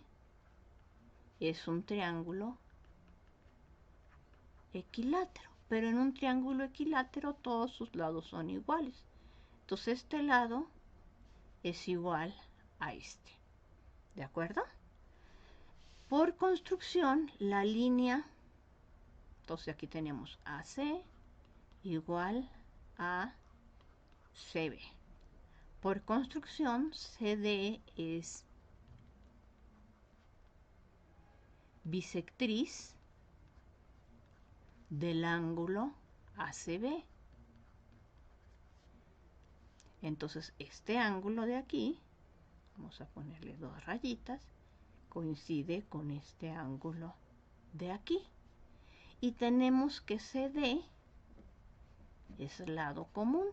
Speaker 1: es un triángulo equilátero. Pero en un triángulo equilátero todos sus lados son iguales. Entonces este lado es igual a este. ¿De acuerdo? Por construcción, la línea, entonces aquí tenemos AC igual a CB. Por construcción, CD es bisectriz del ángulo ACB. Entonces este ángulo de aquí, vamos a ponerle dos rayitas, coincide con este ángulo de aquí. Y tenemos que CD es lado común.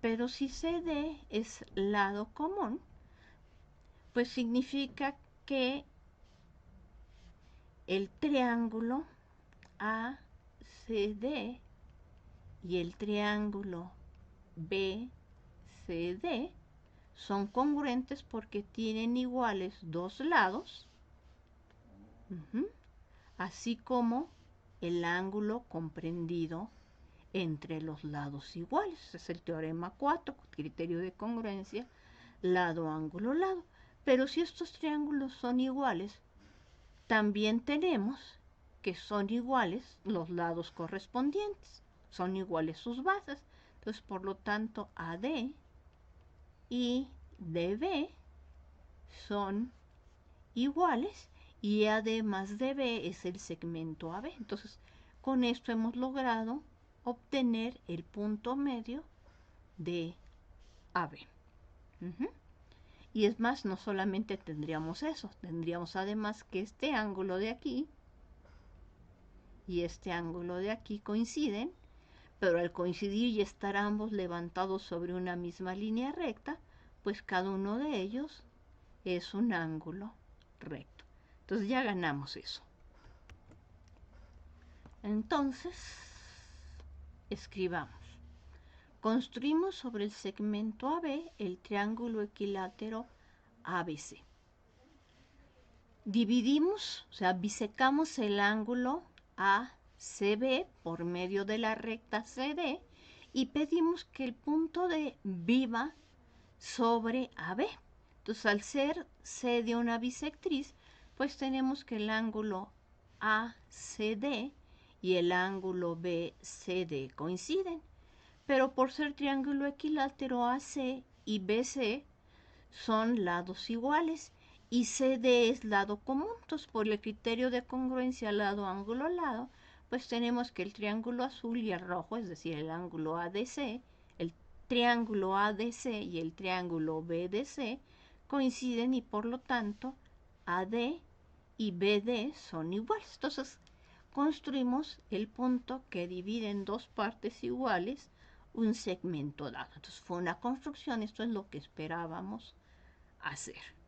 Speaker 1: Pero si CD es lado común, pues significa que el triángulo ACD y el triángulo BCD son congruentes porque tienen iguales dos lados, así como el ángulo comprendido entre los lados iguales. Es el teorema 4, criterio de congruencia, lado, ángulo, lado. Pero si estos triángulos son iguales, también tenemos que son iguales los lados correspondientes, son iguales sus bases. Entonces, por lo tanto, AD y DB son iguales y AD más DB es el segmento AB. Entonces, con esto hemos logrado obtener el punto medio de AB. Y es más, no solamente tendríamos eso, tendríamos además que este ángulo de aquí y este ángulo de aquí coinciden, pero al coincidir y estar ambos levantados sobre una misma línea recta, pues cada uno de ellos es un ángulo recto. Entonces ya ganamos eso. Entonces, escribamos. Construimos sobre el segmento AB el triángulo equilátero ABC. Dividimos, o sea, bisecamos el ángulo ACB por medio de la recta CD y pedimos que el punto D viva sobre AB. Entonces, al ser CD una bisectriz, pues tenemos que el ángulo ACD y el ángulo BCD coinciden. Pero por ser triángulo equilátero AC y BC son lados iguales y CD es lado común. Entonces, por el criterio de congruencia lado, ángulo, lado, pues tenemos que el triángulo azul y el rojo, es decir, el ángulo ADC, el triángulo ADC y el triángulo BDC coinciden y por lo tanto AD y BD son iguales. Entonces, construimos el punto que divide en dos partes iguales un segmento dado. Entonces fue una construcción, esto es lo que esperábamos hacer.